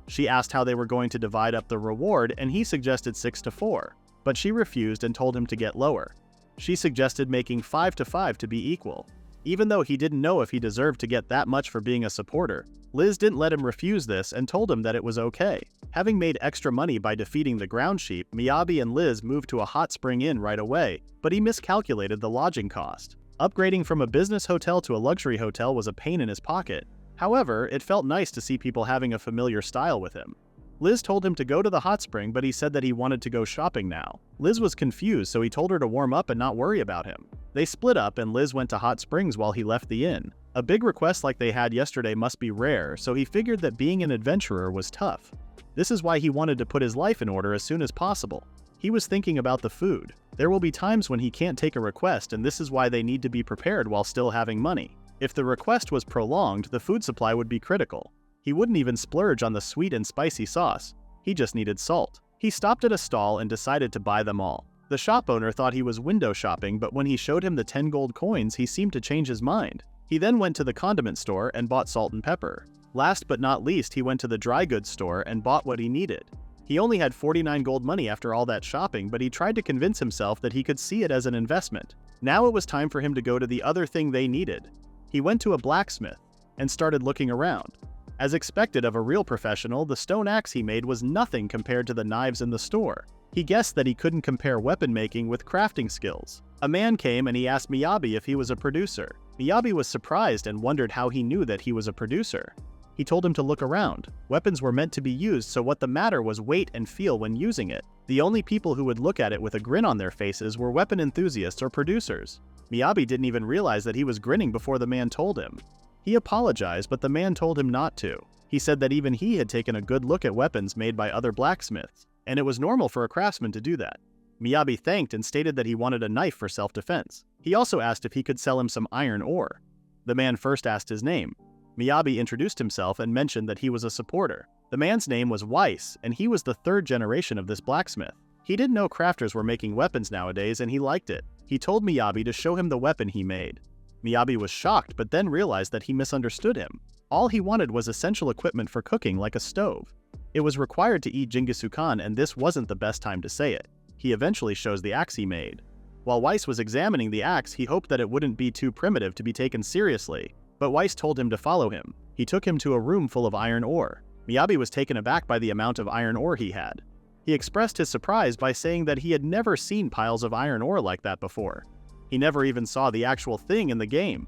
She asked how they were going to divide up the reward, and he suggested 6-4, but she refused and told him to get lower. She suggested making 5-5 to be equal. Even though he didn't know if he deserved to get that much for being a supporter, Liz didn't let him refuse this and told him that it was okay. Having made extra money by defeating the ground sheep, Miyabi and Liz moved to a hot spring inn right away, but he miscalculated the lodging cost. Upgrading from a business hotel to a luxury hotel was a pain in his pocket. However, it felt nice to see people having a familiar style with him. Liz told him to go to the hot spring, but he said that he wanted to go shopping now. Liz was confused, so he told her to warm up and not worry about him. They split up and Liz went to hot springs while he left the inn. A big request like they had yesterday must be rare, so he figured that being an adventurer was tough. This is why he wanted to put his life in order as soon as possible. He was thinking about the food. There will be times when he can't take a request, and this is why they need to be prepared while still having money. If the request was prolonged, the food supply would be critical. He wouldn't even splurge on the sweet and spicy sauce. He just needed salt. He stopped at a stall and decided to buy them all. The shop owner thought he was window shopping, but when he showed him the 10 gold coins, he seemed to change his mind. He then went to the condiment store and bought salt and pepper. Last but not least, he went to the dry goods store and bought what he needed. He only had 49 gold money after all that shopping, but he tried to convince himself that he could see it as an investment. Now it was time for him to go to the other thing they needed. He went to a blacksmith and started looking around. As expected of a real professional, the stone axe he made was nothing compared to the knives in the store. He guessed that he couldn't compare weapon making with crafting skills. A man came and he asked Miyabi if he was a producer. Miyabi was surprised and wondered how he knew that he was a producer. He told him to look around. Weapons were meant to be used, so what the matter was wait and feel when using it. The only people who would look at it with a grin on their faces were weapon enthusiasts or producers. Miyabi didn't even realize that he was grinning before the man told him. He apologized, but the man told him not to. He said that even he had taken a good look at weapons made by other blacksmiths, and it was normal for a craftsman to do that. Miyabi thanked and stated that he wanted a knife for self-defense. He also asked if he could sell him some iron ore. The man first asked his name. Miyabi introduced himself and mentioned that he was a supporter. The man's name was Weiss, and he was the third generation of this blacksmith. He didn't know crafters were making weapons nowadays, and he liked it. He told Miyabi to show him the weapon he made. Miyabi was shocked, but then realized that he misunderstood him. All he wanted was essential equipment for cooking, like a stove. It was required to eat Jingisukan, and this wasn't the best time to say it. He eventually shows the axe he made. While Weiss was examining the axe, he hoped that it wouldn't be too primitive to be taken seriously, but Weiss told him to follow him. He took him to a room full of iron ore. Miyabi was taken aback by the amount of iron ore he had. He expressed his surprise by saying that he had never seen piles of iron ore like that before. He never even saw the actual thing in the game.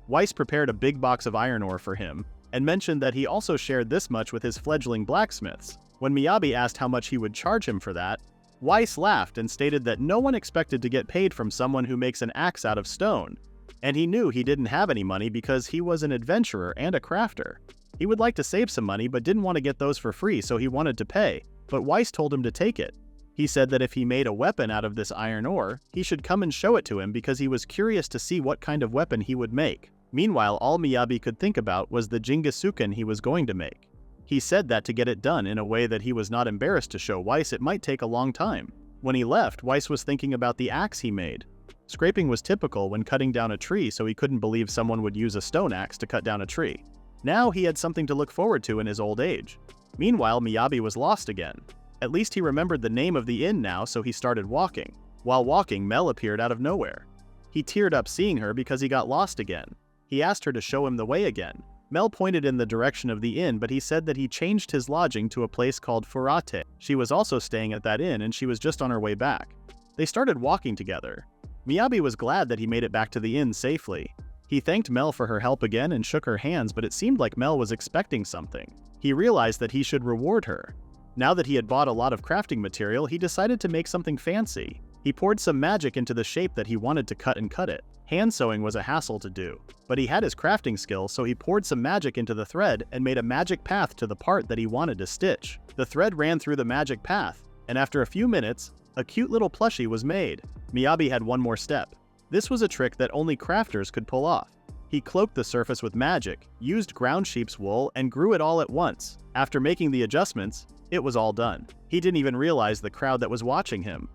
Weiss prepared a big box of iron ore for him, and mentioned that he also shared this much with his fledgling blacksmiths. When Miyabi asked how much he would charge him for that, Weiss laughed and stated that no one expected to get paid from someone who makes an axe out of stone, and he knew he didn't have any money because he was an adventurer and a crafter. He would like to save some money but didn't want to get those for free, so he wanted to pay, but Weiss told him to take it. He said that if he made a weapon out of this iron ore, he should come and show it to him because he was curious to see what kind of weapon he would make. Meanwhile, all Miyabi could think about was the Jingisukan he was going to make. He said that to get it done in a way that he was not embarrassed to show Weiss it might take a long time. When he left, Weiss was thinking about the axe he made. Scraping was typical when cutting down a tree, so he couldn't believe someone would use a stone axe to cut down a tree. Now he had something to look forward to in his old age. Meanwhile, Miyabi was lost again. At least he remembered the name of the inn now, so he started walking. While walking, Mel appeared out of nowhere. He teared up seeing her because he got lost again. He asked her to show him the way again. Mel pointed in the direction of the inn, but he said that he changed his lodging to a place called Furate. She was also staying at that inn, and she was just on her way back. They started walking together. Miyabi was glad that he made it back to the inn safely. He thanked Mel for her help again and shook her hands, but it seemed like Mel was expecting something. He realized that he should reward her. Now that he had bought a lot of crafting material, he decided to make something fancy. He poured some magic into the shape that he wanted to cut and cut it. Hand sewing was a hassle to do, but he had his crafting skill, so he poured some magic into the thread and made a magic path to the part that he wanted to stitch. The thread ran through the magic path, and after a few minutes, a cute little plushie was made. Miyabi had one more step. This was a trick that only crafters could pull off. He cloaked the surface with magic, used ground sheep's wool, and grew it all at once. After making the adjustments, it was all done. He didn't even realize the crowd that was watching him.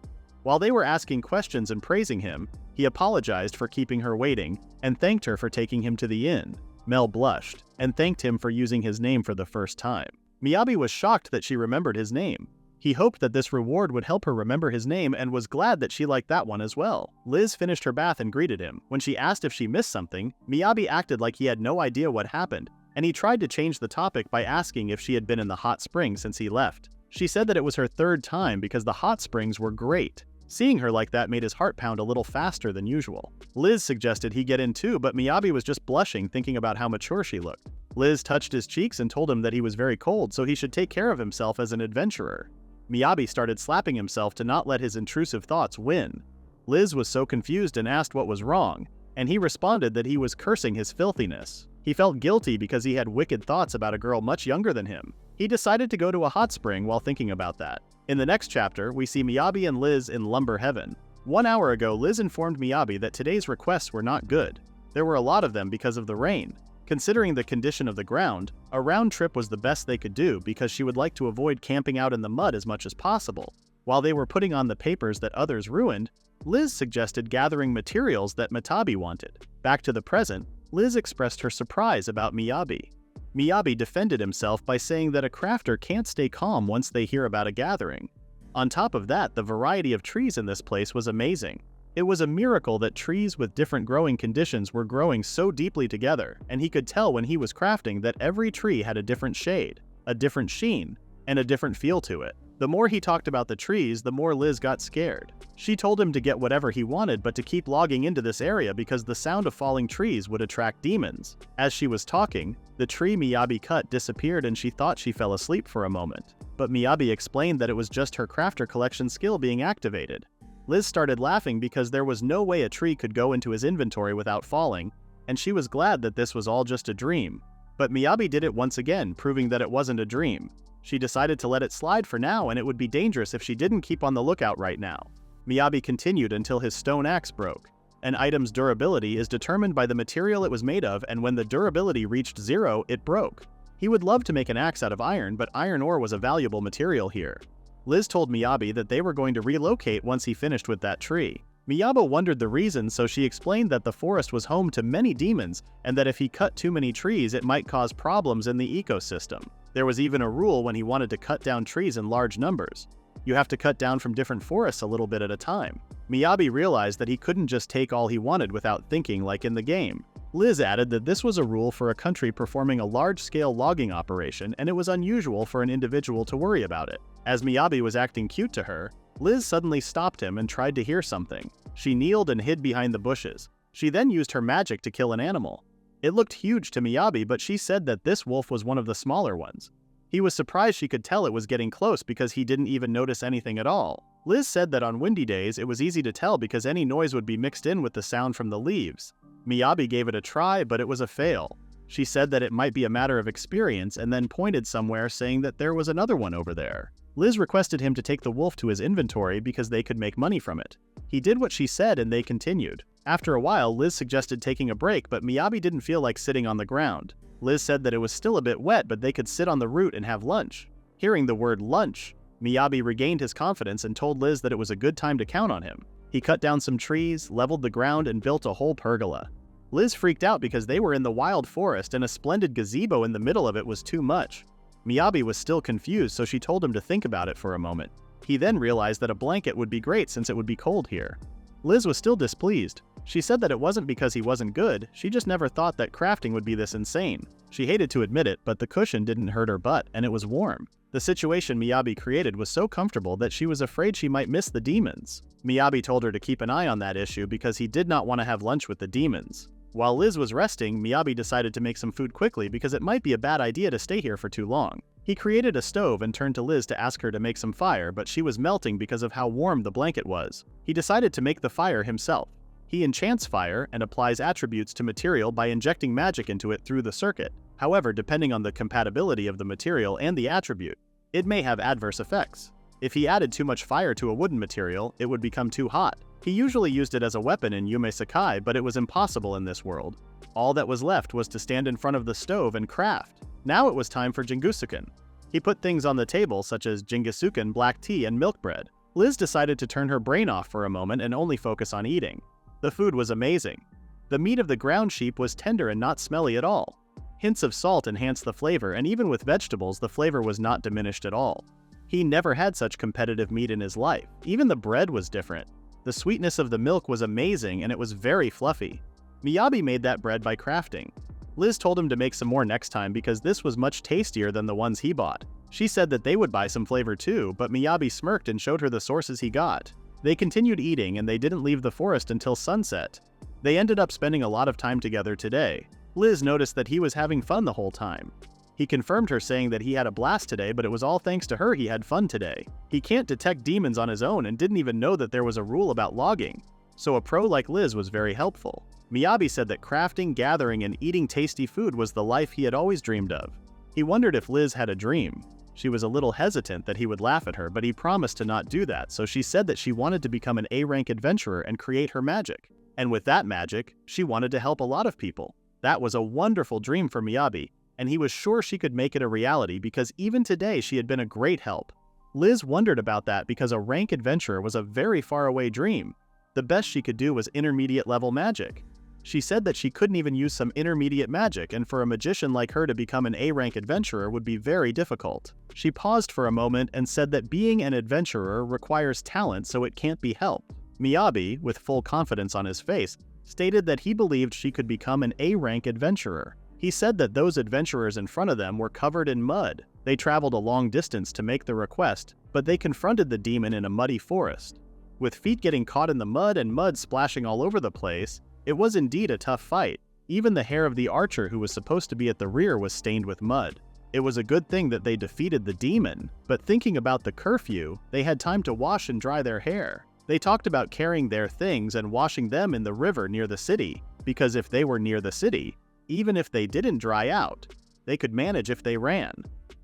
While they were asking questions and praising him, he apologized for keeping her waiting and thanked her for taking him to the inn. Mel blushed and thanked him for using his name for the first time. Miyabi was shocked that she remembered his name. He hoped that this reward would help her remember his name and was glad that she liked that one as well. Liz finished her bath and greeted him. When she asked if she missed something, Miyabi acted like he had no idea what happened, and he tried to change the topic by asking if she had been in the hot spring since he left. She said that it was her third time because the hot springs were great. Seeing her like that made his heart pound a little faster than usual. Liz suggested he get in too, but Miyabi was just blushing thinking about how mature she looked. Liz touched his cheeks and told him that he was very cold, so he should take care of himself as an adventurer. Miyabi started slapping himself to not let his intrusive thoughts win. Liz was so confused and asked what was wrong, and he responded that he was cursing his filthiness. He felt guilty because he had wicked thoughts about a girl much younger than him. He decided to go to a hot spring while thinking about that. In the next chapter, we see Miyabi and Liz in Lumber Heaven. 1 hour ago, Liz informed Miyabi that today's requests were not good. There were a lot of them because of the rain. Considering the condition of the ground, a round trip was the best they could do because she would like to avoid camping out in the mud as much as possible. While they were putting on the papers that others ruined, Liz suggested gathering materials that Matabi wanted. Back to the present, Liz expressed her surprise about Miyabi. Miyabi defended himself by saying that a crafter can't stay calm once they hear about a gathering. On top of that, the variety of trees in this place was amazing. It was a miracle that trees with different growing conditions were growing so deeply together, and he could tell when he was crafting that every tree had a different shade, a different sheen, and a different feel to it. The more he talked about the trees, the more Liz got scared. She told him to get whatever he wanted but to keep logging into this area because the sound of falling trees would attract demons. As she was talking, the tree Miyabi cut disappeared and she thought she fell asleep for a moment. But Miyabi explained that it was just her crafter collection skill being activated. Liz started laughing because there was no way a tree could go into his inventory without falling, and she was glad that this was all just a dream. But Miyabi did it once again, proving that it wasn't a dream. She decided to let it slide for now, and it would be dangerous if she didn't keep on the lookout right now. Miyabi continued until his stone axe broke. An item's durability is determined by the material it was made of, and when the durability reached 0, it broke. He would love to make an axe out of iron, but iron ore was a valuable material here. Liz told Miyabi that they were going to relocate once he finished with that tree. Miyabi wondered the reason, so she explained that the forest was home to many demons and that if he cut too many trees it might cause problems in the ecosystem. There was even a rule when he wanted to cut down trees in large numbers. You have to cut down from different forests a little bit at a time. Miyabi realized that he couldn't just take all he wanted without thinking like in the game. Liz added that this was a rule for a country performing a large-scale logging operation, and it was unusual for an individual to worry about it. As Miyabi was acting cute to her, Liz suddenly stopped him and tried to hear something. She kneeled and hid behind the bushes. She then used her magic to kill an animal. It looked huge to Miyabi, but she said that this wolf was one of the smaller ones. He was surprised she could tell it was getting close because he didn't even notice anything at all. Liz said that on windy days it was easy to tell because any noise would be mixed in with the sound from the leaves. Miyabi gave it a try, but it was a fail. She said that it might be a matter of experience and then pointed somewhere saying that there was another one over there. Liz requested him to take the wolf to his inventory because they could make money from it. He did what she said and they continued. After a while, Liz suggested taking a break, but Miyabi didn't feel like sitting on the ground. Liz said that it was still a bit wet, but they could sit on the root and have lunch. Hearing the word lunch, Miyabi regained his confidence and told Liz that it was a good time to count on him. He cut down some trees, leveled the ground, and built a whole pergola. Liz freaked out because they were in the wild forest and a splendid gazebo in the middle of it was too much. Miyabi was still confused, so she told him to think about it for a moment. He then realized that a blanket would be great since it would be cold here. Liz was still displeased. She said that it wasn't because he wasn't good, she just never thought that crafting would be this insane. She hated to admit it, but the cushion didn't hurt her butt, and it was warm. The situation Miyabi created was so comfortable that she was afraid she might miss the demons. Miyabi told her to keep an eye on that issue because he did not want to have lunch with the demons. While Liz was resting, Miyabi decided to make some food quickly because it might be a bad idea to stay here for too long. He created a stove and turned to Liz to ask her to make some fire, but she was melting because of how warm the blanket was. He decided to make the fire himself. He enchants fire and applies attributes to material by injecting magic into it through the circuit. However, depending on the compatibility of the material and the attribute, it may have adverse effects. If he added too much fire to a wooden material, it would become too hot. He usually used it as a weapon in Yume Sekai, but it was impossible in this world. All that was left was to stand in front of the stove and craft. Now it was time for Jingisuken. He put things on the table such as Jingisuken, black tea, and milk bread. Liz decided to turn her brain off for a moment and only focus on eating. The food was amazing. The meat of the ground sheep was tender and not smelly at all. Hints of salt enhanced the flavor, and even with vegetables, the flavor was not diminished at all. He never had such competitive meat in his life. Even the bread was different. The sweetness of the milk was amazing, and it was very fluffy. Miyabi made that bread by crafting. Liz told him to make some more next time because this was much tastier than the ones he bought. She said that they would buy some flavor too, but Miyabi smirked and showed her the sources he got. They continued eating, and they didn't leave the forest until sunset. They ended up spending a lot of time together today. Liz noticed that he was having fun the whole time. He confirmed her, saying that he had a blast today, but it was all thanks to her he had fun today. He can't detect demons on his own and didn't even know that there was a rule about logging, so a pro like Liz was very helpful. Miyabi said that crafting, gathering, and eating tasty food was the life he had always dreamed of. He wondered if Liz had a dream. She was a little hesitant that he would laugh at her, but he promised to not do that, so she said that she wanted to become an A-rank adventurer and create her magic. And with that magic, she wanted to help a lot of people. That was a wonderful dream for Miyabi, and he was sure she could make it a reality because even today she had been a great help. Liz wondered about that because a rank adventurer was a very far-away dream. The best she could do was intermediate level magic. She said that she couldn't even use some intermediate magic, and for a magician like her to become an A-rank adventurer would be very difficult. She paused for a moment and said that being an adventurer requires talent, so it can't be helped. Miyabi, with full confidence on his face, stated that he believed she could become an A-rank adventurer. He said that those adventurers in front of them were covered in mud. They traveled a long distance to make the request, but they confronted the demon in a muddy forest. With feet getting caught in the mud and mud splashing all over the place, it was indeed a tough fight. Even the hair of the archer who was supposed to be at the rear was stained with mud. It was a good thing that they defeated the demon, but thinking about the curfew, they had time to wash and dry their hair. They talked about carrying their things and washing them in the river near the city, because if they were near the city, even if they didn't dry out, they could manage if they ran.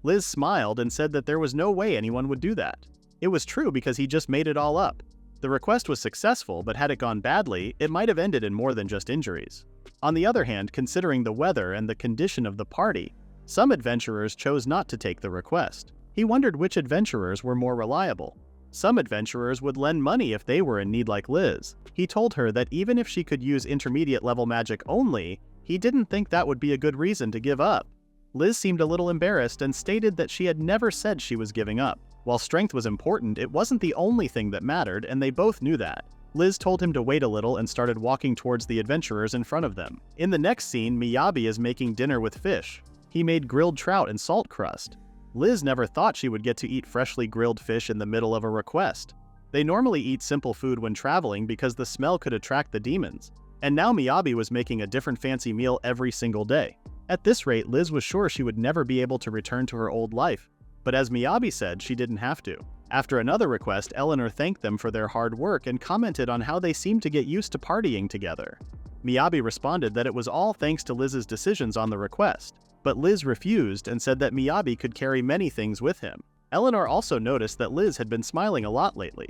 Liz smiled and said that there was no way anyone would do that. It was true because he just made it all up. The request was successful, but had it gone badly, it might have ended in more than just injuries. On the other hand, considering the weather and the condition of the party, some adventurers chose not to take the request. He wondered which adventurers were more reliable. Some adventurers would lend money if they were in need like Liz. He told her that even if she could use intermediate level magic only, he didn't think that would be a good reason to give up. Liz seemed a little embarrassed and stated that she had never said she was giving up. While strength was important, it wasn't the only thing that mattered, and they both knew that. Liz told him to wait a little and started walking towards the adventurers in front of them. In the next scene, Miyabi is making dinner with fish. He made grilled trout and salt crust. Liz never thought she would get to eat freshly grilled fish in the middle of a request. They normally eat simple food when traveling because the smell could attract the demons. And now Miyabi was making a different fancy meal every single day. At this rate, Liz was sure she would never be able to return to her old life. But as Miyabi said, she didn't have to. After another request, Eleanor thanked them for their hard work and commented on how they seemed to get used to partying together. Miyabi responded that it was all thanks to Liz's decisions on the request, but Liz refused and said that Miyabi could carry many things with him. Eleanor also noticed that Liz had been smiling a lot lately.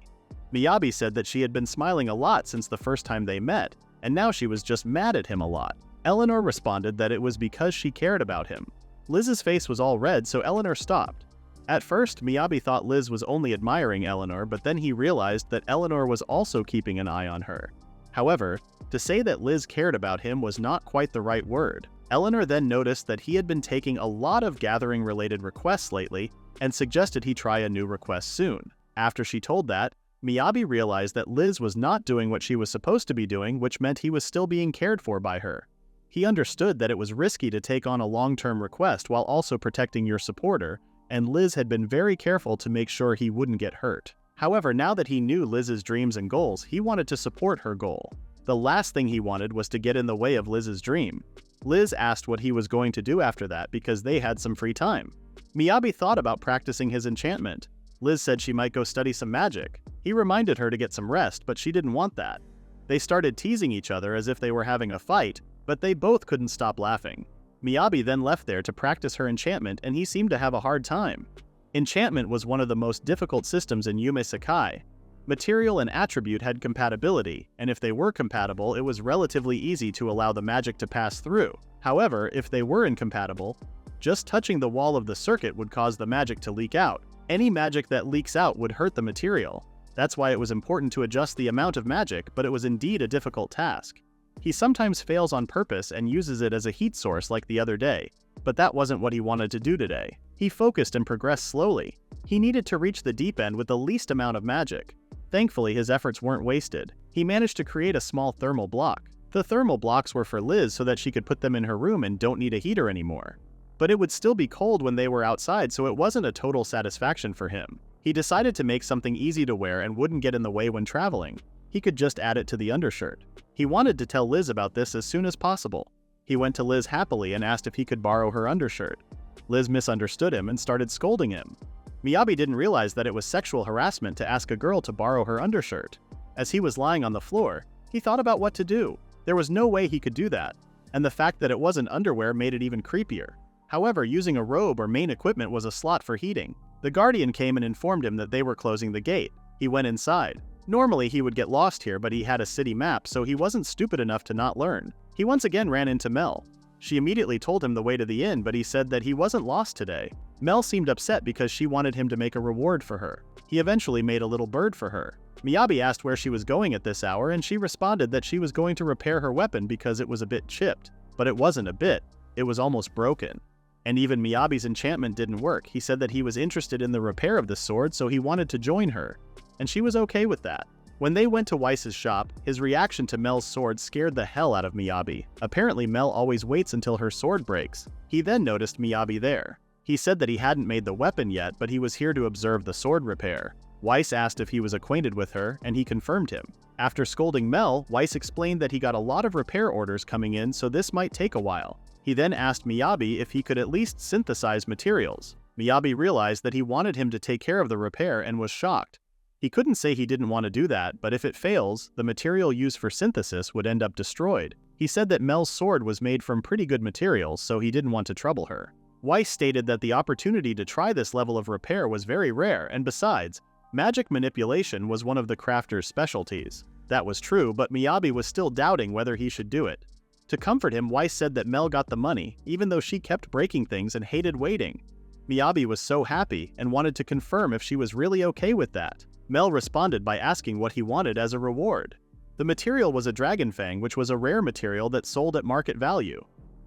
Miyabi said that she had been smiling a lot since the first time they met, and now she was just mad at him a lot. Eleanor responded that it was because she cared about him. Liz's face was all red, so Eleanor stopped. At first, Miyabi thought Liz was only admiring Eleanor, but then he realized that Eleanor was also keeping an eye on her. However, to say that Liz cared about him was not quite the right word. Eleanor then noticed that he had been taking a lot of gathering-related requests lately and suggested he try a new request soon. After she told that, Miyabi realized that Liz was not doing what she was supposed to be doing, which meant he was still being cared for by her. He understood that it was risky to take on a long-term request while also protecting your supporter, and Liz had been very careful to make sure he wouldn't get hurt. However, now that he knew Liz's dreams and goals, he wanted to support her goal. The last thing he wanted was to get in the way of Liz's dream. Liz asked what he was going to do after that because they had some free time. Miyabi thought about practicing his enchantment. Liz said she might go study some magic. He reminded her to get some rest, but she didn't want that. They started teasing each other as if they were having a fight, but they both couldn't stop laughing. Miyabi then left there to practice her enchantment, and he seemed to have a hard time. Enchantment was one of the most difficult systems in Yume Sekai. Material and attribute had compatibility, and if they were compatible, it was relatively easy to allow the magic to pass through. However, if they were incompatible, just touching the wall of the circuit would cause the magic to leak out. Any magic that leaks out would hurt the material. That's why it was important to adjust the amount of magic, but it was indeed a difficult task. He sometimes fails on purpose and uses it as a heat source like the other day, but that wasn't what he wanted to do today. He focused and progressed slowly. He needed to reach the deep end with the least amount of magic. Thankfully, his efforts weren't wasted. He managed to create a small thermal block. The thermal blocks were for Liz so that she could put them in her room and don't need a heater anymore. But it would still be cold when they were outside, so it wasn't a total satisfaction for him. He decided to make something easy to wear and wouldn't get in the way when traveling. He could just add it to the undershirt. He wanted to tell Liz about this as soon as possible. He went to Liz happily and asked if he could borrow her undershirt. Liz misunderstood him and started scolding him. Miyabi didn't realize that it was sexual harassment to ask a girl to borrow her undershirt. As he was lying on the floor, he thought about what to do. There was no way he could do that, and the fact that it wasn't underwear made it even creepier. However, using a robe or main equipment was a slot for heating. The guardian came and informed him that they were closing the gate. He went inside. Normally he would get lost here, but he had a city map, so he wasn't stupid enough to not learn. He once again ran into Mel. She immediately told him the way to the inn, but he said that he wasn't lost today. Mel seemed upset because she wanted him to make a reward for her. He eventually made a little bird for her. Miyabi asked where she was going at this hour, and she responded that she was going to repair her weapon because it was a bit chipped. But it wasn't a bit, it was almost broken. And even Miyabi's enchantment didn't work. He said that he was interested in the repair of the sword, so he wanted to join her. And she was okay with that. When they went to Weiss's shop, his reaction to Mel's sword scared the hell out of Miyabi. Apparently Mel always waits until her sword breaks. He then noticed Miyabi there. He said that he hadn't made the weapon yet, but he was here to observe the sword repair. Weiss asked if he was acquainted with her, and he confirmed him. After scolding Mel, Weiss explained that he got a lot of repair orders coming in, so this might take a while. He then asked Miyabi if he could at least synthesize materials. Miyabi realized that he wanted him to take care of the repair and was shocked. He couldn't say he didn't want to do that, but if it fails, the material used for synthesis would end up destroyed. He said that Mel's sword was made from pretty good materials, so he didn't want to trouble her. Weiss stated that the opportunity to try this level of repair was very rare, and besides, magic manipulation was one of the crafter's specialties. That was true, but Miyabi was still doubting whether he should do it. To comfort him, Weiss said that Mel got the money, even though she kept breaking things and hated waiting. Miyabi was so happy and wanted to confirm if she was really okay with that. Mel responded by asking what he wanted as a reward. The material was a dragon fang, which was a rare material that sold at market value.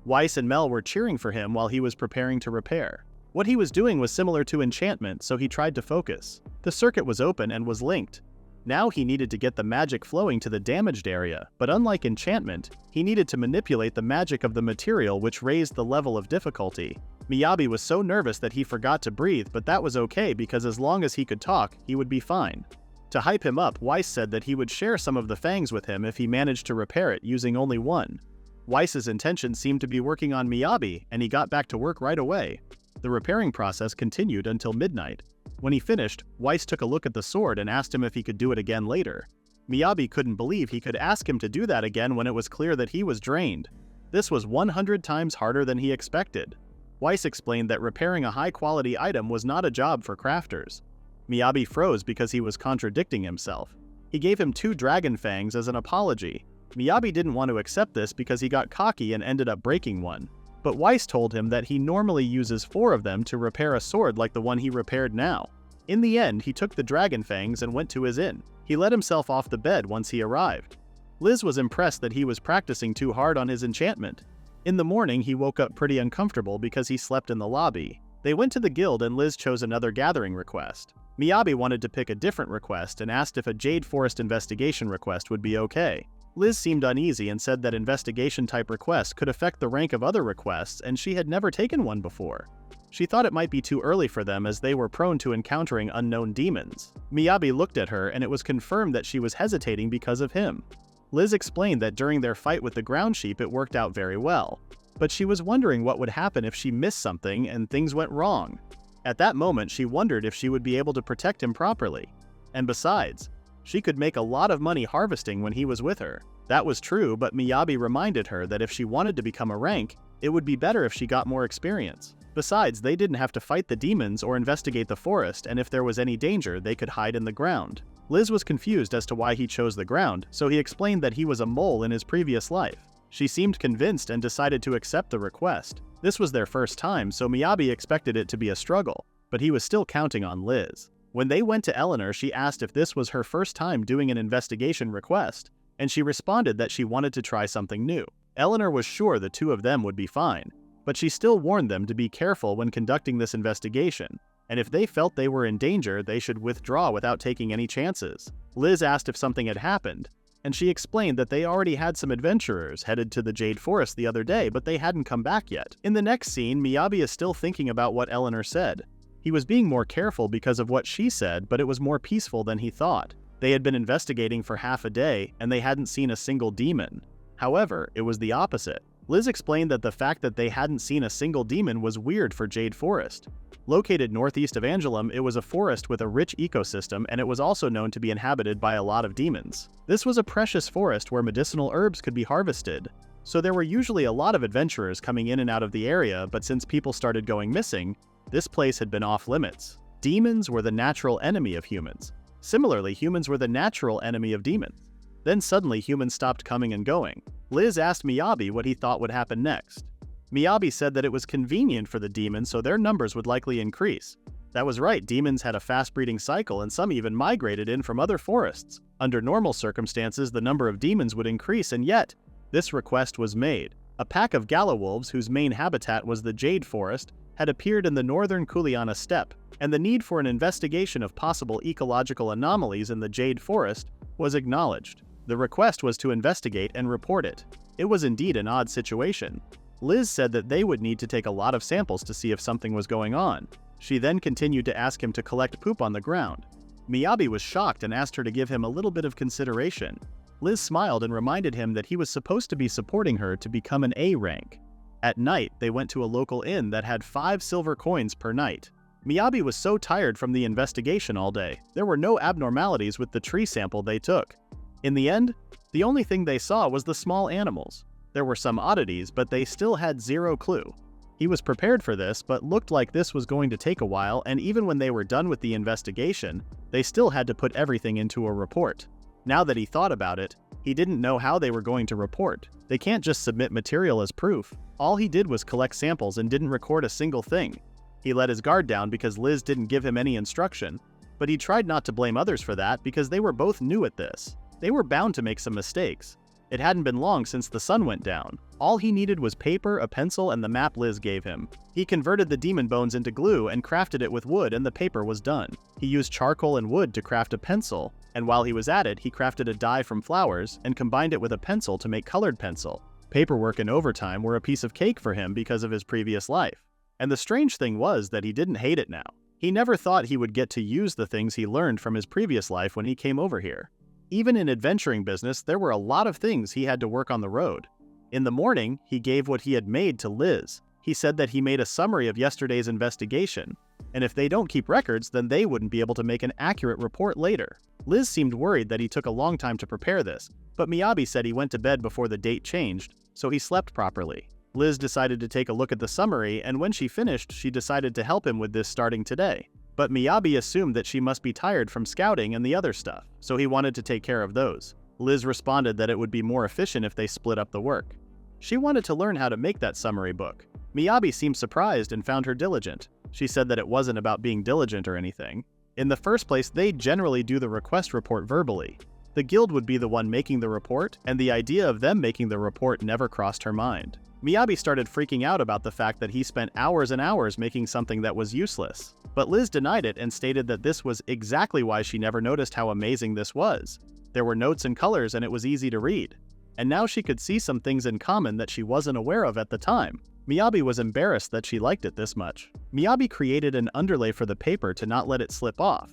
Weiss and Mel were cheering for him while he was preparing to repair. What he was doing was similar to enchantment, so he tried to focus. The circuit was open and was linked. Now he needed to get the magic flowing to the damaged area, but unlike enchantment, he needed to manipulate the magic of the material, which raised the level of difficulty. Miyabi was so nervous that he forgot to breathe, but that was okay because as long as he could talk, he would be fine. To hype him up, Weiss said that he would share some of the fangs with him if he managed to repair it using only one. Weiss's intention seemed to be working on Miyabi, and he got back to work right away. The repairing process continued until midnight. When he finished, Weiss took a look at the sword and asked him if he could do it again later. Miyabi couldn't believe he could ask him to do that again when it was clear that he was drained. This was 100 times harder than he expected. Weiss explained that repairing a high-quality item was not a job for crafters. Miyabi froze because he was contradicting himself. He gave him 2 dragon fangs as an apology. Miyabi didn't want to accept this because he got cocky and ended up breaking one. But Weiss told him that he normally uses 4 of them to repair a sword like the one he repaired now. In the end, he took the dragon fangs and went to his inn. He let himself off the bed once he arrived. Liz was impressed that he was practicing too hard on his enchantment. In the morning, he woke up pretty uncomfortable because he slept in the lobby. They went to the guild and Liz chose another gathering request. Miyabi wanted to pick a different request and asked if a Jade Forest investigation request would be okay. Liz seemed uneasy and said that investigation-type requests could affect the rank of other requests, and she had never taken one before. She thought it might be too early for them as they were prone to encountering unknown demons. Miyabi looked at her and it was confirmed that she was hesitating because of him. Liz explained that during their fight with the ground sheep it worked out very well. but she was wondering what would happen if she missed something and things went wrong. At that moment, she wondered if she would be able to protect him properly. And besides, she could make a lot of money harvesting when he was with her. That was true, but Miyabi reminded her that if she wanted to become a rank, it would be better if she got more experience. Besides, they didn't have to fight the demons or investigate the forest, and if there was any danger, they could hide in the ground. Liz was confused as to why he chose the ground, so he explained that he was a mole in his previous life. She seemed convinced and decided to accept the request. This was their first time, so Miyabi expected it to be a struggle, but he was still counting on Liz. When they went to Eleanor, she asked if this was her first time doing an investigation request, and she responded that she wanted to try something new. Eleanor was sure the two of them would be fine, but she still warned them to be careful when conducting this investigation, and if they felt they were in danger, they should withdraw without taking any chances. Liz asked if something had happened, and she explained that they already had some adventurers headed to the Jade Forest the other day, but they hadn't come back yet. In the next scene, Miyabi is still thinking about what Eleanor said. He was being more careful because of what she said, but it was more peaceful than he thought. They had been investigating for half a day, and they hadn't seen a single demon. However, it was the opposite. Liz explained that the fact that they hadn't seen a single demon was weird for Jade Forest. Located northeast of Angelum, it was a forest with a rich ecosystem, and it was also known to be inhabited by a lot of demons. This was a precious forest where medicinal herbs could be harvested, so there were usually a lot of adventurers coming in and out of the area, but since people started going missing, this place had been off limits. Demons were the natural enemy of humans. Similarly, humans were the natural enemy of demons. Then suddenly humans stopped coming and going. Liz asked Miyabi what he thought would happen next. Miyabi said that it was convenient for the demons, so their numbers would likely increase. That was right, demons had a fast breeding cycle, and some even migrated in from other forests. Under normal circumstances, the number of demons would increase, and yet, this request was made. A pack of gala wolves, whose main habitat was the Jade Forest, had appeared in the northern Kuliana steppe, and the need for an investigation of possible ecological anomalies in the Jade Forest was acknowledged. The request was to investigate and report it. It was indeed an odd situation. Liz said that they would need to take a lot of samples to see if something was going on. She then continued to ask him to collect poop on the ground. Miyabi was shocked and asked her to give him a little bit of consideration. Liz smiled and reminded him that he was supposed to be supporting her to become an A rank. At night, they went to a local inn that had 5 silver coins per night. Miyabi was so tired from the investigation all day. There were no abnormalities with the tree sample they took. In the end, the only thing they saw was the small animals. There were some oddities, but they still had zero clue. He was prepared for this, but looked like this was going to take a while, and even when they were done with the investigation, they still had to put everything into a report. Now that he thought about it, he didn't know how they were going to report. They can't just submit material as proof. All he did was collect samples and didn't record a single thing. He let his guard down because Liz didn't give him any instruction, but he tried not to blame others for that because they were both new at this. They were bound to make some mistakes. It hadn't been long since the sun went down. All he needed was paper, a pencil, and the map Liz gave him. He converted the demon bones into glue and crafted it with wood, and the paper was done. He used charcoal and wood to craft a pencil, and while he was at it, he crafted a dye from flowers and combined it with a pencil to make colored pencil. Paperwork and overtime were a piece of cake for him because of his previous life. And the strange thing was that he didn't hate it now. He never thought he would get to use the things he learned from his previous life when he came over here. Even in adventuring business, there were a lot of things he had to work on the road. In the morning, he gave what he had made to Liz. He said that he made a summary of yesterday's investigation, and if they don't keep records, then they wouldn't be able to make an accurate report later. Liz seemed worried that he took a long time to prepare this, but Miyabi said he went to bed before the date changed, so he slept properly. Liz decided to take a look at the summary, and when she finished, she decided to help him with this starting today. But Miyabi assumed that she must be tired from scouting and the other stuff, so he wanted to take care of those. Liz responded that it would be more efficient if they split up the work. She wanted to learn how to make that summary book. Miyabi seemed surprised and found her diligent. She said that it wasn't about being diligent or anything. In the first place, they generally do the request report verbally. The guild would be the one making the report, and the idea of them making the report never crossed her mind. Miyabi started freaking out about the fact that he spent hours and hours making something that was useless. But Liz denied it and stated that this was exactly why she never noticed how amazing this was. There were notes and colors and it was easy to read. And now she could see some things in common that she wasn't aware of at the time. Miyabi was embarrassed that she liked it this much. Miyabi created an underlay for the paper to not let it slip off.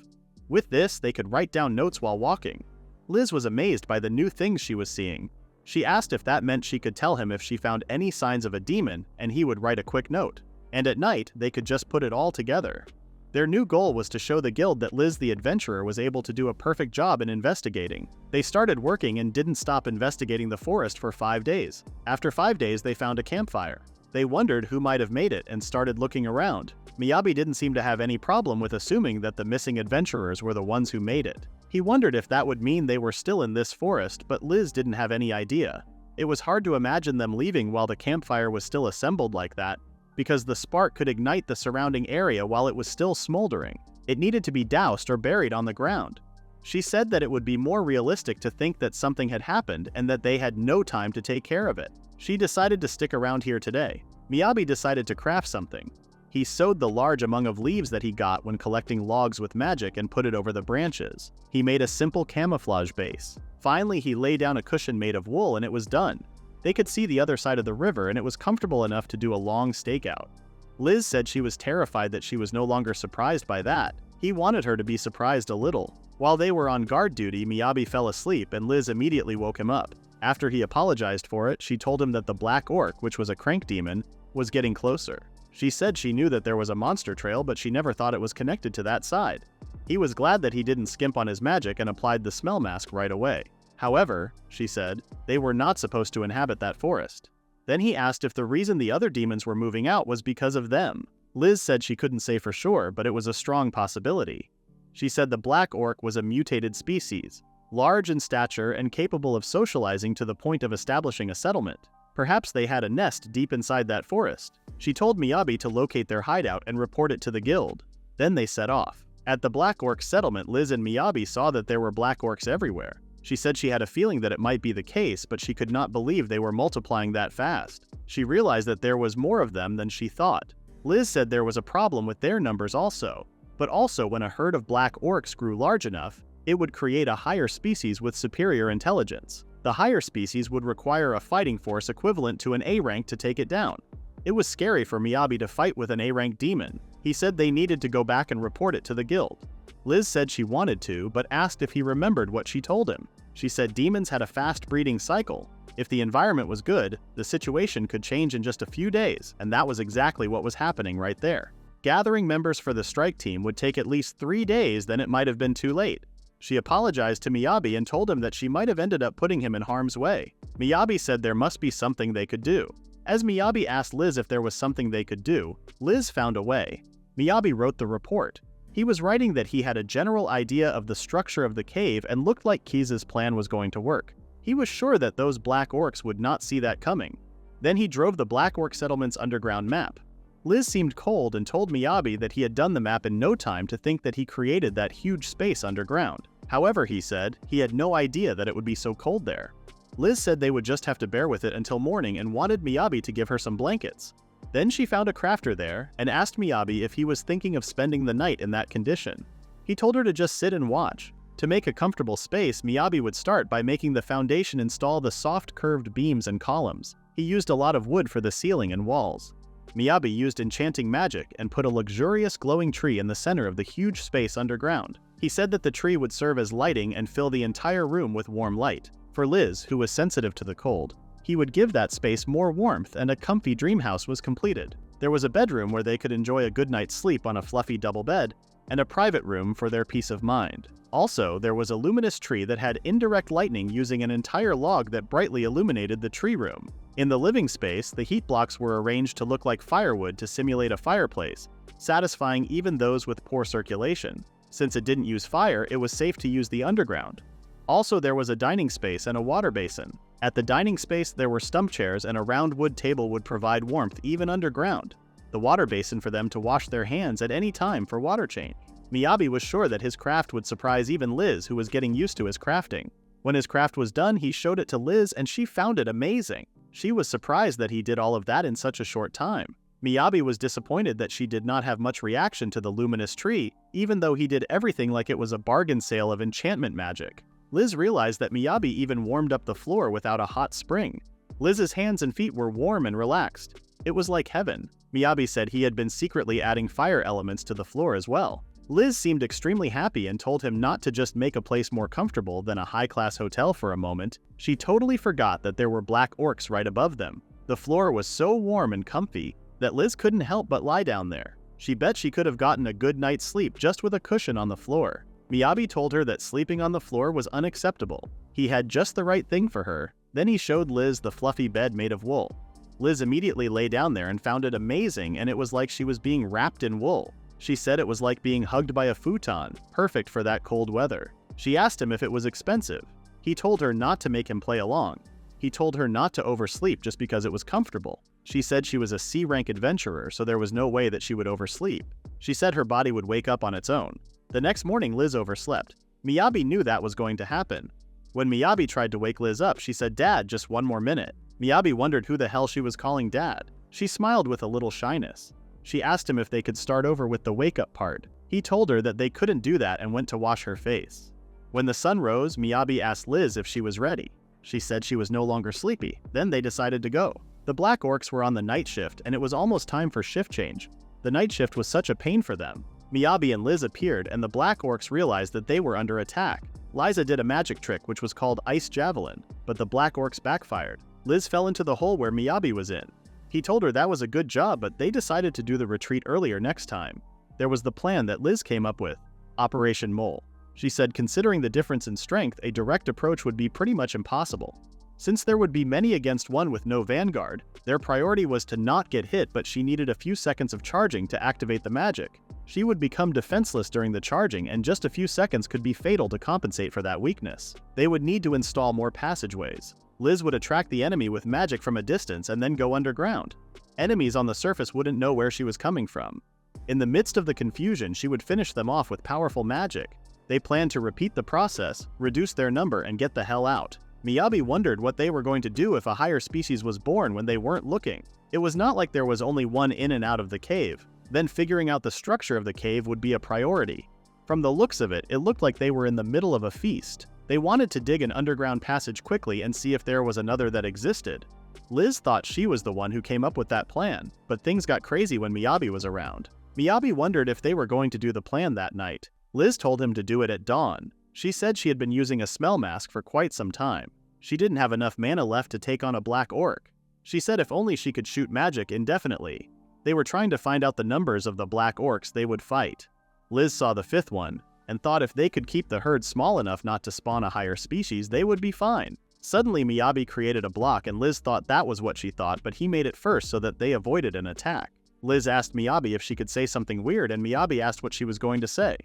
With this, they could write down notes while walking. Liz was amazed by the new things she was seeing. She asked if that meant she could tell him if she found any signs of a demon and he would write a quick note. And at night, they could just put it all together. Their new goal was to show the guild that Liz the adventurer was able to do a perfect job in investigating. They started working and didn't stop investigating the forest for 5 days. After 5 days, they found a campfire. They wondered who might have made it and started looking around. Miyabi didn't seem to have any problem with assuming that the missing adventurers were the ones who made it. He wondered if that would mean they were still in this forest, but Liz didn't have any idea. It was hard to imagine them leaving while the campfire was still assembled like that, because the spark could ignite the surrounding area while it was still smoldering. It needed to be doused or buried on the ground. She said that it would be more realistic to think that something had happened and that they had no time to take care of it. She decided to stick around here today. Miyabi decided to craft something. He sewed the large amount of leaves that he got when collecting logs with magic and put it over the branches. He made a simple camouflage base. Finally, he laid down a cushion made of wool and it was done. They could see the other side of the river and it was comfortable enough to do a long stakeout. Liz said she was terrified that she was no longer surprised by that. He wanted her to be surprised a little. While they were on guard duty, Miyabi fell asleep and Liz immediately woke him up. After he apologized for it, she told him that the black orc, which was a crank demon, was getting closer. She said she knew that there was a monster trail, but she never thought it was connected to that side. He was glad that he didn't skimp on his magic and applied the smell mask right away. However, she said, they were not supposed to inhabit that forest. Then he asked if the reason the other demons were moving out was because of them. Liz said she couldn't say for sure, but it was a strong possibility. She said the black orc was a mutated species, large in stature and capable of socializing to the point of establishing a settlement. Perhaps they had a nest deep inside that forest. She told Miyabi to locate their hideout and report it to the guild. Then they set off. At the black orc settlement, Liz and Miyabi saw that there were black orcs everywhere. She said she had a feeling that it might be the case, but she could not believe they were multiplying that fast. She realized that there was more of them than she thought. Liz said there was a problem with their numbers also, but also when a herd of black orcs grew large enough, it would create a higher species with superior intelligence. The higher species would require a fighting force equivalent to an A rank to take it down. It was scary for Miyabi to fight with an A-rank demon. He said they needed to go back and report it to the guild. Liz said she wanted to, but asked if he remembered what she told him. She said demons had a fast breeding cycle. If the environment was good, the situation could change in just a few days, and that was exactly what was happening right there. Gathering members for the strike team would take at least 3 days, then it might have been too late. She apologized to Miyabi and told him that she might have ended up putting him in harm's way. Miyabi said there must be something they could do. As Miyabi asked Liz if there was something they could do, Liz found a way. Miyabi wrote the report. He was writing that he had a general idea of the structure of the cave and looked like Kiza's plan was going to work. He was sure that those black orcs would not see that coming. Then he drove the black orc settlement's underground map. Liz seemed cold and told Miyabi that he had done the map in no time to think that he created that huge space underground. However, he said, he had no idea that it would be so cold there. Liz said they would just have to bear with it until morning and wanted Miyabi to give her some blankets. Then she found a crafter there and asked Miyabi if he was thinking of spending the night in that condition. He told her to just sit and watch. To make a comfortable space, Miyabi would start by making the foundation install the soft curved beams and columns. He used a lot of wood for the ceiling and walls. Miyabi used enchanting magic and put a luxurious glowing tree in the center of the huge space underground. He said that the tree would serve as lighting and fill the entire room with warm light. For Liz, who was sensitive to the cold, he would give that space more warmth and a comfy dream house was completed. There was a bedroom where they could enjoy a good night's sleep on a fluffy double bed, and a private room for their peace of mind. Also, there was a luminous tree that had indirect lightning using an entire log that brightly illuminated the tree room. In the living space, the heat blocks were arranged to look like firewood to simulate a fireplace, satisfying even those with poor circulation. Since it didn't use fire, it was safe to use the underground. Also, there was a dining space and a water basin. At the dining space, there were stump chairs and a round wood table would provide warmth even underground. The water basin for them to wash their hands at any time for water change. Miyabi was sure that his craft would surprise even Liz, who was getting used to his crafting. When his craft was done, he showed it to Liz and she found it amazing. She was surprised that he did all of that in such a short time. Miyabi was disappointed that she did not have much reaction to the luminous tree, even though he did everything like it was a bargain sale of enchantment magic. Liz realized that Miyabi even warmed up the floor without a hot spring. Liz's hands and feet were warm and relaxed. It was like heaven. Miyabi said he had been secretly adding fire elements to the floor as well. Liz seemed extremely happy and told him not to just make a place more comfortable than a high-class hotel for a moment. She totally forgot that there were black orcs right above them. The floor was so warm and comfy that Liz couldn't help but lie down there. She bet she could have gotten a good night's sleep just with a cushion on the floor. Miyabi told her that sleeping on the floor was unacceptable. He had just the right thing for her. Then he showed Liz the fluffy bed made of wool. Liz immediately lay down there and found it amazing, and it was like she was being wrapped in wool. She said it was like being hugged by a futon, perfect for that cold weather. She asked him if it was expensive. He told her not to make him play along. He told her not to oversleep just because it was comfortable. She said she was a C-rank adventurer, so there was no way that she would oversleep. She said her body would wake up on its own. The next morning, Liz overslept. Miyabi knew that was going to happen. When Miyabi tried to wake Liz up, she said, "Dad, just one more minute." Miyabi wondered who the hell she was calling Dad. She smiled with a little shyness. She asked him if they could start over with the wake-up part. He told her that they couldn't do that and went to wash her face. When the sun rose, Miyabi asked Liz if she was ready. She said she was no longer sleepy. Then they decided to go. The black orcs were on the night shift, and it was almost time for shift change. The night shift was such a pain for them. Miyabi and Liz appeared, and the black orcs realized that they were under attack. Liza did a magic trick which was called Ice Javelin, but the black orcs backfired. Liz fell into the hole where Miyabi was in. He told her that was a good job, but they decided to do the retreat earlier next time. There was the plan that Liz came up with, Operation Mole. She said considering the difference in strength, a direct approach would be pretty much impossible. Since there would be many against one with no vanguard, their priority was to not get hit, but she needed a few seconds of charging to activate the magic. She would become defenseless during the charging, and just a few seconds could be fatal to compensate for that weakness. They would need to install more passageways. Liz would attract the enemy with magic from a distance and then go underground. Enemies on the surface wouldn't know where she was coming from. In the midst of the confusion, she would finish them off with powerful magic. They planned to repeat the process, reduce their number, and get the hell out. Miyabi wondered what they were going to do if a higher species was born when they weren't looking. It was not like there was only one in and out of the cave. Then figuring out the structure of the cave would be a priority. From the looks of it, it looked like they were in the middle of a feast. They wanted to dig an underground passage quickly and see if there was another that existed. Liz thought she was the one who came up with that plan, but things got crazy when Miyabi was around. Miyabi wondered if they were going to do the plan that night. Liz told him to do it at dawn. She said she had been using a smell mask for quite some time. She didn't have enough mana left to take on a black orc. She said if only she could shoot magic indefinitely. They were trying to find out the numbers of the black orcs they would fight. Liz saw the fifth one, and thought if they could keep the herd small enough not to spawn a higher species, they would be fine. Suddenly Miyabi created a block, and Liz thought that was what she thought, but he made it first so that they avoided an attack. Liz asked Miyabi if she could say something weird, and Miyabi asked what she was going to say.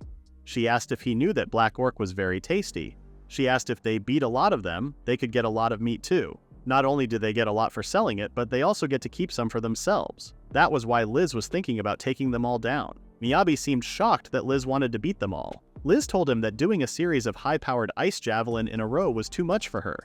She asked if he knew that black orc was very tasty. She asked if they beat a lot of them, they could get a lot of meat too. Not only did they get a lot for selling it, but they also get to keep some for themselves. That was why Liz was thinking about taking them all down. Miyabi seemed shocked that Liz wanted to beat them all. Liz told him that doing a series of high-powered ice javelin in a row was too much for her.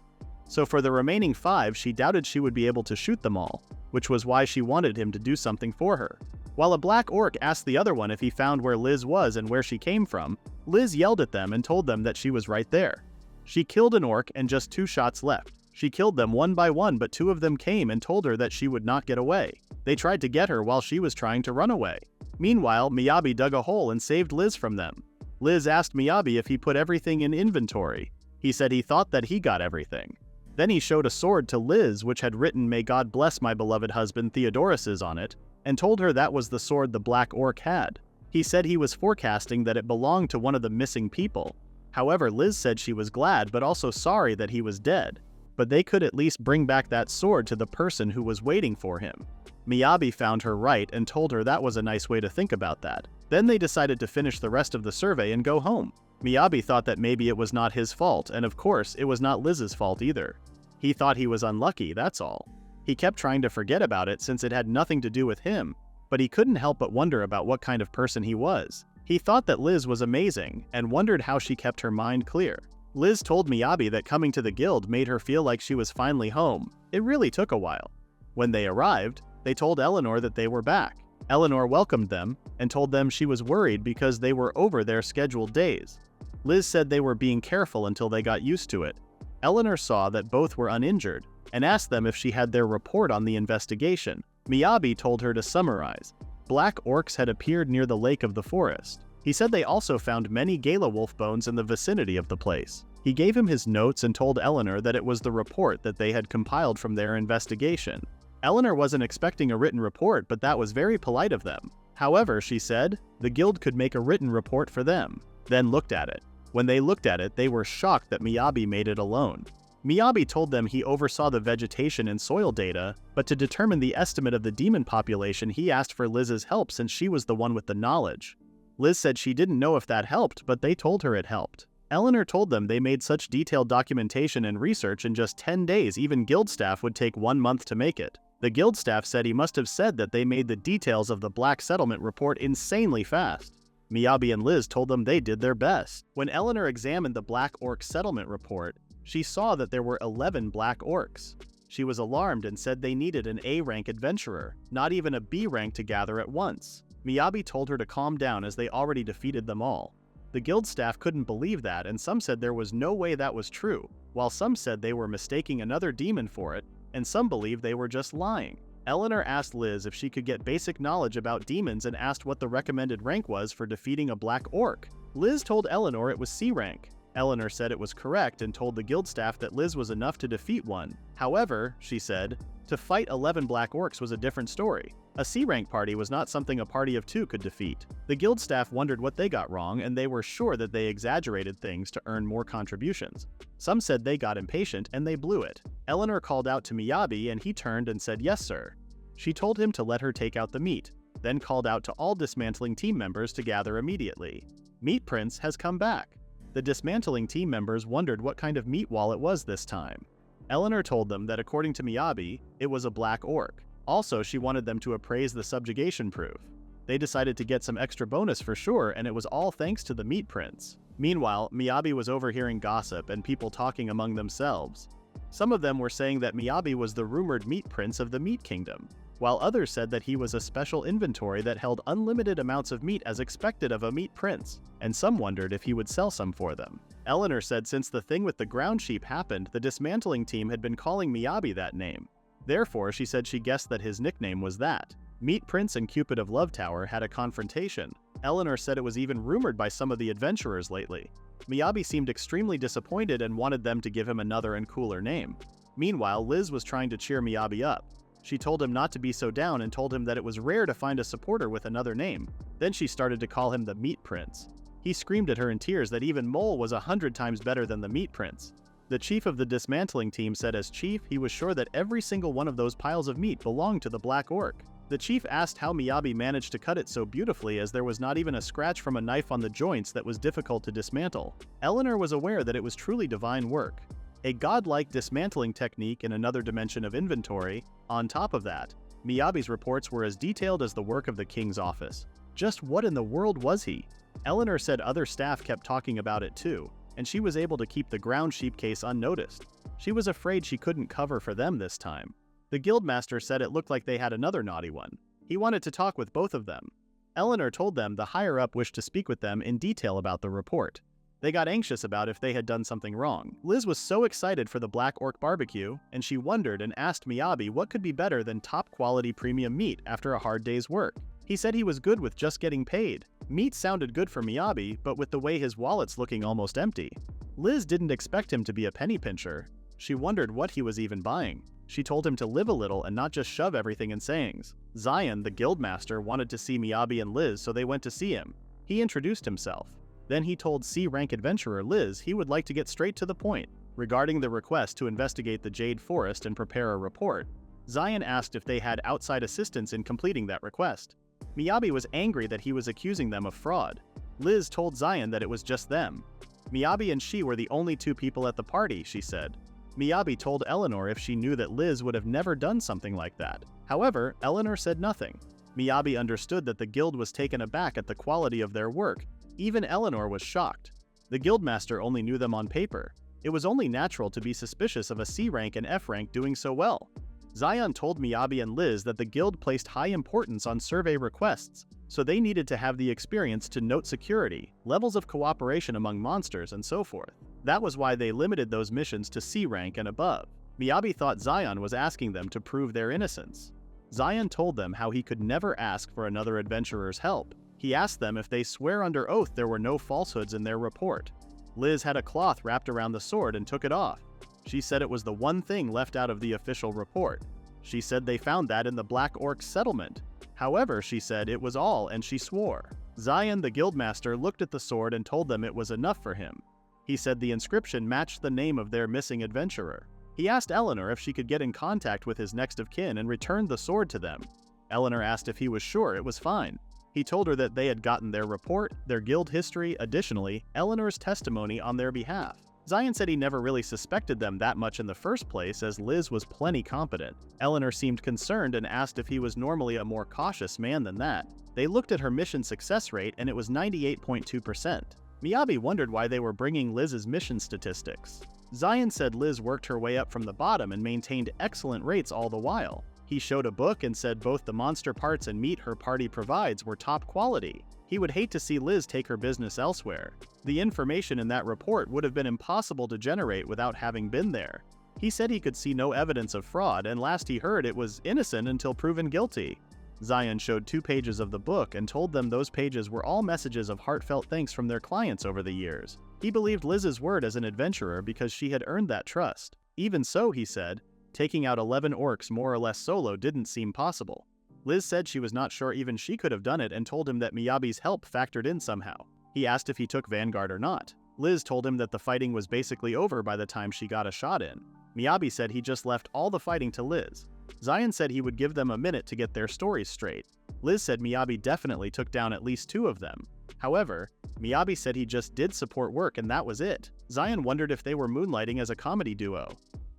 So for the remaining 5, she doubted she would be able to shoot them all, which was why she wanted him to do something for her. While a black orc asked the other one if he found where Liz was and where she came from, Liz yelled at them and told them that she was right there. She killed an orc and just 2 shots left. She killed them one by one, but 2 of them came and told her that she would not get away. They tried to get her while she was trying to run away. Meanwhile, Miyabi dug a hole and saved Liz from them. Liz asked Miyabi if he put everything in inventory. He said he thought that he got everything. Then he showed a sword to Liz which had written "May God bless my beloved husband Theodorus's" on it, and told her that was the sword the black orc had. He said he was forecasting that it belonged to one of the missing people. However, Liz said she was glad but also sorry that he was dead. But they could at least bring back that sword to the person who was waiting for him. Miyabi found her right and told her that was a nice way to think about that. Then they decided to finish the rest of the survey and go home. Miyabi thought that maybe it was not his fault, and of course, it was not Liz's fault either. He thought he was unlucky, that's all. He kept trying to forget about it since it had nothing to do with him, but he couldn't help but wonder about what kind of person he was. He thought that Liz was amazing, and wondered how she kept her mind clear. Liz told Miyabi that coming to the guild made her feel like she was finally home. It really took a while. When they arrived, they told Eleanor that they were back. Eleanor welcomed them, and told them she was worried because they were over their scheduled days. Liz said they were being careful until they got used to it. Eleanor saw that both were uninjured, and asked them if she had their report on the investigation. Miyabi told her to summarize. Black orcs had appeared near the lake of the forest. He said they also found many Gala wolf bones in the vicinity of the place. He gave him his notes and told Eleanor that it was the report that they had compiled from their investigation. Eleanor wasn't expecting a written report, but that was very polite of them. However, she said, the guild could make a written report for them, then looked at it. When they looked at it, they were shocked that Miyabi made it alone. Miyabi told them he oversaw the vegetation and soil data, but to determine the estimate of the demon population, he asked for Liz's help since she was the one with the knowledge. Liz said she didn't know if that helped, but they told her it helped. Eleanor told them they made such detailed documentation and research in just 10 days, even guild staff would take 1 month to make it. The guild staff said he must have said that they made the details of the Black Settlement report insanely fast. Miyabi and Liz told them they did their best. When Eleanor examined the Black Orc Settlement report, she saw that there were 11 Black Orcs. She was alarmed and said they needed an A-rank adventurer, not even a B rank to gather at once. Miyabi told her to calm down as they already defeated them all. The guild staff couldn't believe that, and some said there was no way that was true, while some said they were mistaking another demon for it, and some believed they were just lying. Eleanor asked Liz if she could get basic knowledge about demons and asked what the recommended rank was for defeating a Black Orc. Liz told Eleanor it was C rank. Eleanor said it was correct and told the guild staff that Liz was enough to defeat one. However, she said, to fight 11 Black Orcs was a different story. A C-rank party was not something a party of 2 could defeat. The guild staff wondered what they got wrong, and they were sure that they exaggerated things to earn more contributions. Some said they got impatient and they blew it. Eleanor called out to Miyabi and he turned and said, "Yes, sir." She told him to let her take out the meat, then called out to all dismantling team members to gather immediately. Meat Prince has come back. The dismantling team members wondered what kind of meat wall it was this time. Eleanor told them that according to Miyabi, it was a Black Orc. Also, she wanted them to appraise the subjugation proof. They decided to get some extra bonus for sure, and it was all thanks to the Meat Prince. Meanwhile, Miyabi was overhearing gossip and people talking among themselves. Some of them were saying that Miyabi was the rumored Meat Prince of the Meat Kingdom, while others said that he was a special inventory that held unlimited amounts of meat as expected of a Meat Prince, and some wondered if he would sell some for them. Eleanor said since the thing with the ground sheep happened, the dismantling team had been calling Miyabi that name. Therefore, she said she guessed that his nickname was that. Meat Prince and Cupid of Love Tower had a confrontation. Eleanor said it was even rumored by some of the adventurers lately. Miyabi seemed extremely disappointed and wanted them to give him another and cooler name. Meanwhile, Liz was trying to cheer Miyabi up. She told him not to be so down and told him that it was rare to find a supporter with another name. Then she started to call him the Meat Prince. He screamed at her in tears that even Mole was 100 times better than the Meat Prince. The chief of the dismantling team said as chief, he was sure that every single one of those piles of meat belonged to the Black Orc. The chief asked how Miyabi managed to cut it so beautifully as there was not even a scratch from a knife on the joints that was difficult to dismantle. Eleanor was aware that it was truly divine work. A godlike dismantling technique in another dimension of inventory. On top of that, Miyabi's reports were as detailed as the work of the king's office. Just what in the world was he? Eleanor said other staff kept talking about it too, and she was able to keep the ground sheep case unnoticed. She was afraid she couldn't cover for them this time. The guildmaster said it looked like they had another naughty one. He wanted to talk with both of them. Eleanor told them the higher-up wished to speak with them in detail about the report. They got anxious about if they had done something wrong. Liz was so excited for the Black Orc barbecue, and she wondered and asked Miyabi what could be better than top-quality premium meat after a hard day's work. He said he was good with just getting paid. Meat sounded good for Miyabi, but with the way his wallet's looking almost empty. Liz didn't expect him to be a penny pincher. She wondered what he was even buying. She told him to live a little and not just shove everything in sayings. Zion, the guildmaster, wanted to see Miyabi and Liz, so they went to see him. He introduced himself. Then he told C-rank adventurer Liz he would like to get straight to the point. Regarding the request to investigate the Jade Forest and prepare a report, Zion asked if they had outside assistance in completing that request. Miyabi was angry that he was accusing them of fraud. Liz told Zion that it was just them. Miyabi and she were the only 2 people at the party, she said. Miyabi told Eleanor if she knew that Liz would have never done something like that. However, Eleanor said nothing. Miyabi understood that the guild was taken aback at the quality of their work. Even Eleanor was shocked. The guildmaster only knew them on paper. It was only natural to be suspicious of a C rank and F rank doing so well. Zion told Miyabi and Liz that the guild placed high importance on survey requests, so they needed to have the experience to note security, levels of cooperation among monsters, and so forth. That was why they limited those missions to C rank and above. Miyabi thought Zion was asking them to prove their innocence. Zion told them how he could never ask for another adventurer's help. He asked them if they swear under oath there were no falsehoods in their report. Liz had a cloth wrapped around the sword and took it off. She said it was the one thing left out of the official report. She said they found that in the Black Orc settlement. However, she said it was all and she swore. Zion, the guildmaster, looked at the sword and told them it was enough for him. He said the inscription matched the name of their missing adventurer. He asked Eleanor if she could get in contact with his next of kin and returned the sword to them. Eleanor asked if he was sure it was fine. He told her that they had gotten their report, their guild history, additionally, Eleanor's testimony on their behalf. Zion said he never really suspected them that much in the first place, as Liz was plenty competent. Eleanor seemed concerned and asked if he was normally a more cautious man than that. They looked at her mission success rate and it was 98.2%. Miyabi wondered why they were bringing Liz's mission statistics. Zion said Liz worked her way up from the bottom and maintained excellent rates all the while. He showed a book and said both the monster parts and meat her party provides were top quality. He would hate to see Liz take her business elsewhere. The information in that report would have been impossible to generate without having been there. He said he could see no evidence of fraud, and last he heard it was innocent until proven guilty. Zion showed 2 pages of the book and told them those pages were all messages of heartfelt thanks from their clients over the years. He believed Liz's word as an adventurer because she had earned that trust. Even so, he said, taking out 11 orcs more or less solo didn't seem possible. Liz said she was not sure even she could have done it and told him that Miyabi's help factored in somehow. He asked if he took Vanguard or not. Liz told him that the fighting was basically over by the time she got a shot in. Miyabi said he just left all the fighting to Liz. Zion said he would give them a minute to get their stories straight. Liz said Miyabi definitely took down at least 2 of them. However, Miyabi said he just did support work and that was it. Zion wondered if they were moonlighting as a comedy duo.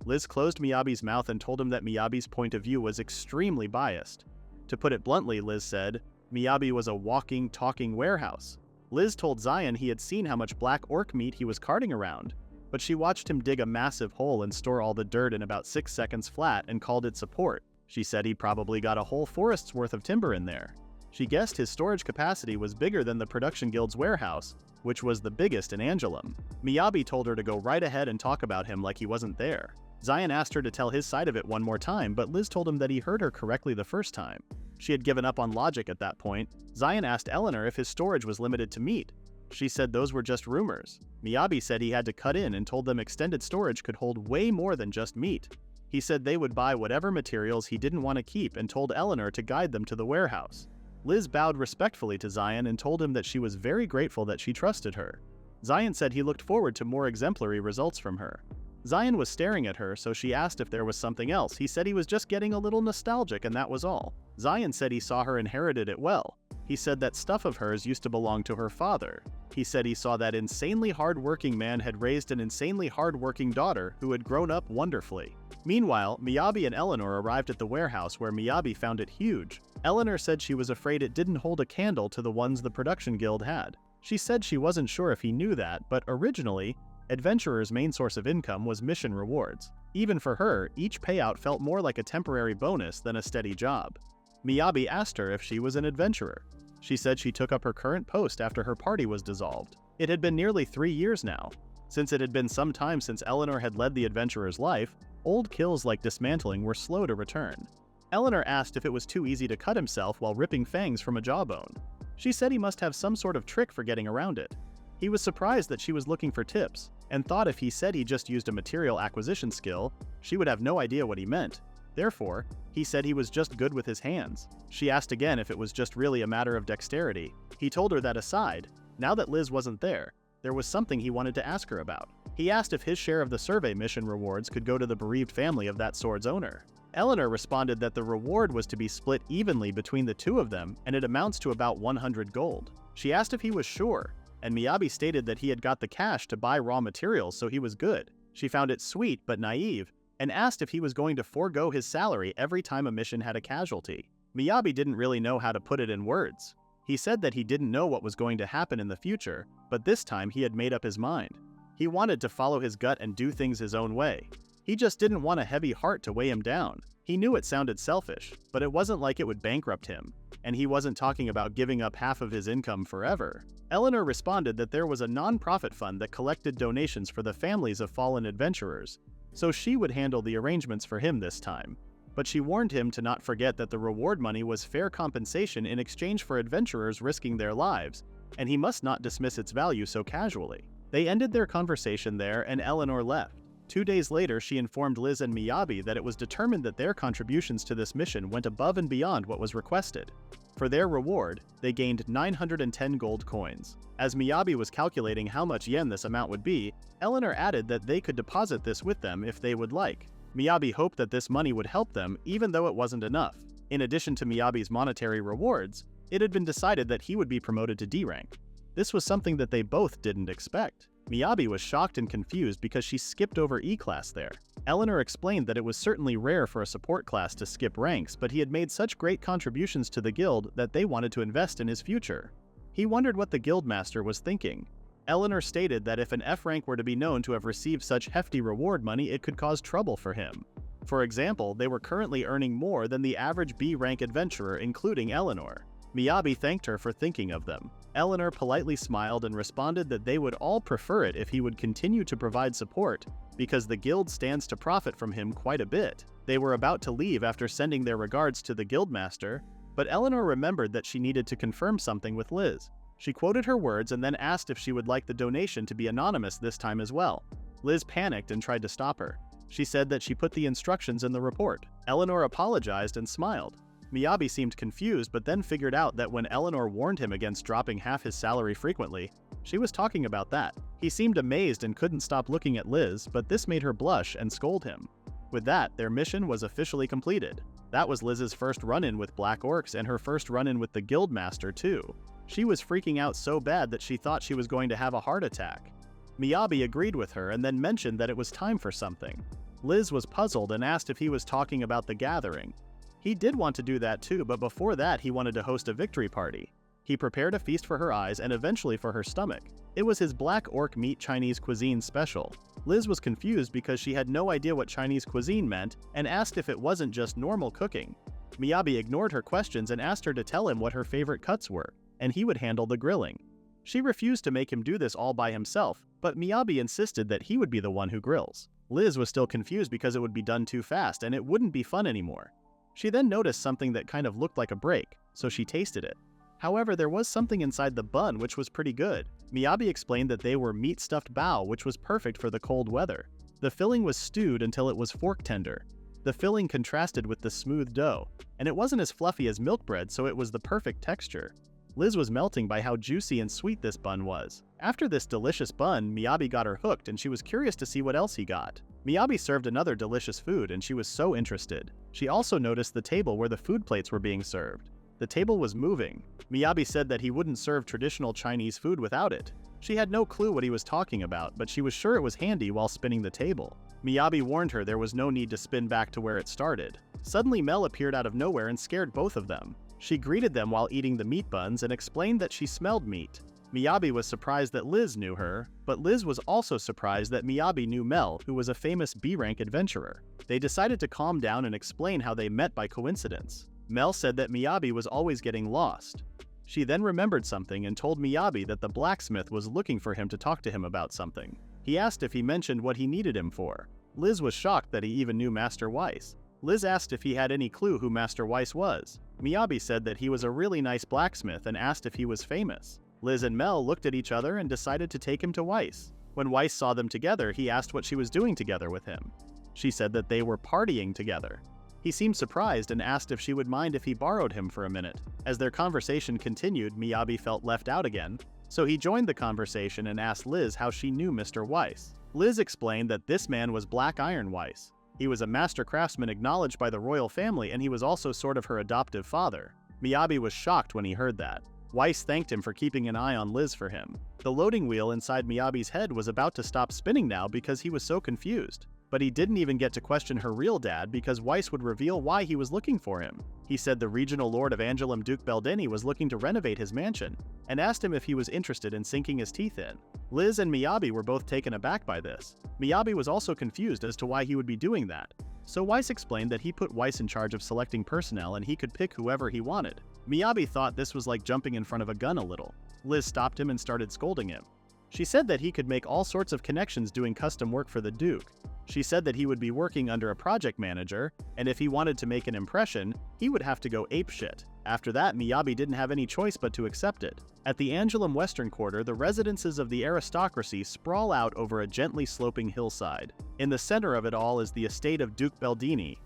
Liz closed Miyabi's mouth and told him that Miyabi's point of view was extremely biased. To put it bluntly, Liz said, Miyabi was a walking, talking warehouse. Liz told Zion he had seen how much black orc meat he was carting around, but she watched him dig a massive hole and store all the dirt in about 6 seconds flat and called it support. She said he probably got a whole forest's worth of timber in there. She guessed his storage capacity was bigger than the production guild's warehouse, which was the biggest in Angelum. Miyabi told her to go right ahead and talk about him like he wasn't there. Zion asked her to tell his side of it one more time, but Liz told him that he heard her correctly the first time. She had given up on logic at that point. Zion asked Eleanor if his storage was limited to meat. She said those were just rumors. Miyabi said he had to cut in and told them extended storage could hold way more than just meat. He said they would buy whatever materials he didn't want to keep and told Eleanor to guide them to the warehouse. Liz bowed respectfully to Zion and told him that she was very grateful that she trusted her. Zion said he looked forward to more exemplary results from her. Zion was staring at her, so she asked if there was something else. He said he was just getting a little nostalgic and that was all. Zion said he saw her inherited it well. He said that stuff of hers used to belong to her father. He said he saw that insanely hard-working man had raised an insanely hard-working daughter who had grown up wonderfully. Meanwhile, Miyabi and Eleanor arrived at the warehouse where Miyabi found it huge. Eleanor said she was afraid it didn't hold a candle to the ones the production guild had. She said she wasn't sure if he knew that, but originally, adventurers' main source of income was mission rewards. Even for her, each payout felt more like a temporary bonus than a steady job. Miyabi asked her if she was an adventurer. She said she took up her current post after her party was dissolved. It had been nearly 3 years now. Since it had been some time since Eleanor had led the adventurer's life, old kills like dismantling were slow to return. Eleanor asked if it was too easy to cut himself while ripping fangs from a jawbone. She said he must have some sort of trick for getting around it. He was surprised that she was looking for tips, and thought if he said he just used a material acquisition skill, she would have no idea what he meant. Therefore, he said he was just good with his hands. She asked again if it was just really a matter of dexterity. He told her that aside, now that Liz wasn't there was something he wanted to ask her about. He asked if his share of the survey mission rewards could go to the bereaved family of that sword's owner. Eleanor responded that the reward was to be split evenly between the 2 of them, and it amounts to about 100 gold. She asked if he was sure, and Miyabi stated that he had got the cash to buy raw materials, so he was good. She found it sweet but naive, and asked if he was going to forego his salary every time a mission had a casualty. Miyabi didn't really know how to put it in words. He said that he didn't know what was going to happen in the future, but this time he had made up his mind. He wanted to follow his gut and do things his own way. He just didn't want a heavy heart to weigh him down. He knew it sounded selfish, but it wasn't like it would bankrupt him, and he wasn't talking about giving up half of his income forever. Eleanor responded that there was a non-profit fund that collected donations for the families of fallen adventurers, so she would handle the arrangements for him this time. but she warned him to not forget that the reward money was fair compensation in exchange for adventurers risking their lives, and he must not dismiss its value so casually. They ended their conversation there and Eleanor left. 2 days later, she informed Liz and Miyabi that it was determined that their contributions to this mission went above and beyond what was requested. For their reward, they gained 910 gold coins. As Miyabi was calculating how much yen this amount would be, Eleanor added that they could deposit this with them if they would like. Miyabi hoped that this money would help them, even though it wasn't enough. In addition to Miyabi's monetary rewards, it had been decided that he would be promoted to D rank. This was something that they both didn't expect. Miyabi was shocked and confused because she skipped over E-class there. Eleanor explained that it was certainly rare for a support class to skip ranks, but he had made such great contributions to the guild that they wanted to invest in his future. He wondered what the guildmaster was thinking. Eleanor stated that if an F rank were to be known to have received such hefty reward money, it could cause trouble for him. For example, they were currently earning more than the average B rank adventurer, including Eleanor. Miyabi thanked her for thinking of them. Eleanor politely smiled and responded that they would all prefer it if he would continue to provide support, because the guild stands to profit from him quite a bit. They were about to leave after sending their regards to the guildmaster, but Eleanor remembered that she needed to confirm something with Liz. She quoted her words and then asked if she would like the donation to be anonymous this time as well. Liz panicked and tried to stop her. She said that she put the instructions in the report. Eleanor apologized and smiled. Miyabi seemed confused, but then figured out that when Eleanor warned him against dropping half his salary frequently, she was talking about that. He seemed amazed and couldn't stop looking at Liz, but this made her blush and scold him. With that, their mission was officially completed. That was Liz's first run-in with Black Orcs and her first run-in with the Guildmaster too. She was freaking out so bad that she thought she was going to have a heart attack. Miyabi agreed with her and then mentioned that it was time for something. Liz was puzzled and asked if he was talking about the gathering. He did want to do that too, but before that he wanted to host a victory party. He prepared a feast for her eyes and eventually for her stomach. It was his Black Orc meat Chinese cuisine special. Liz was confused because she had no idea what Chinese cuisine meant and asked if it wasn't just normal cooking. Miyabi ignored her questions and asked her to tell him what her favorite cuts were, and he would handle the grilling. She refused to make him do this all by himself, but Miyabi insisted that he would be the one who grills. Liz was still confused because it would be done too fast and it wouldn't be fun anymore. She then noticed something that kind of looked like a break, so she tasted it. However, there was something inside the bun which was pretty good. Miyabi explained that they were meat-stuffed bao, which was perfect for the cold weather. The filling was stewed until it was fork tender. The filling contrasted with the smooth dough, and it wasn't as fluffy as milk bread, so it was the perfect texture. Liz was melting by how juicy and sweet this bun was. After this delicious bun, Miyabi got her hooked and she was curious to see what else he got. Miyabi served another delicious food and she was so interested. She also noticed the table where the food plates were being served. The table was moving. Miyabi said that he wouldn't serve traditional Chinese food without it. She had no clue what he was talking about, but she was sure it was handy while spinning the table. Miyabi warned her there was no need to spin back to where it started. Suddenly Mel appeared out of nowhere and scared both of them. She greeted them while eating the meat buns and explained that she smelled meat. Miyabi was surprised that Liz knew her, but Liz was also surprised that Miyabi knew Mel, who was a famous B-rank adventurer. They decided to calm down and explain how they met by coincidence. Mel said that Miyabi was always getting lost. She then remembered something and told Miyabi that the blacksmith was looking for him to talk to him about something. He asked if he mentioned what he needed him for. Liz was shocked that he even knew Master Weiss. Liz asked if he had any clue who Master Weiss was. Miyabi said that he was a really nice blacksmith and asked if he was famous. Liz and Mel looked at each other and decided to take him to Weiss. When Weiss saw them together, he asked what she was doing together with him. She said that they were partying together. He seemed surprised and asked if she would mind if he borrowed him for a minute. As their conversation continued, Miyabi felt left out again, so he joined the conversation and asked Liz how she knew Mr. Weiss. Liz explained that this man was Black Iron Weiss. He was a master craftsman acknowledged by the royal family, and he was also sort of her adoptive father. Miyabi was shocked when he heard that. Weiss thanked him for keeping an eye on Liz for him. The loading wheel inside Miyabi's head was about to stop spinning now because he was so confused. But he didn't even get to question her real dad because Weiss would reveal why he was looking for him. He said the regional lord of Angelum, Duke Beldeni, was looking to renovate his mansion, and asked him if he was interested in sinking his teeth in. Liz and Miyabi were both taken aback by this. Miyabi was also confused as to why he would be doing that. So Weiss explained that he put Weiss in charge of selecting personnel and he could pick whoever he wanted. Miyabi thought this was like jumping in front of a gun a little. Liz stopped him and started scolding him. She said that he could make all sorts of connections doing custom work for the Duke. She said that he would be working under a project manager, and if he wanted to make an impression, he would have to go apeshit. After that, Miyabi didn't have any choice but to accept it. At the Angelum Western Quarter, the residences of the aristocracy sprawl out over a gently sloping hillside. In the center of it all is the estate of Duke Beldini.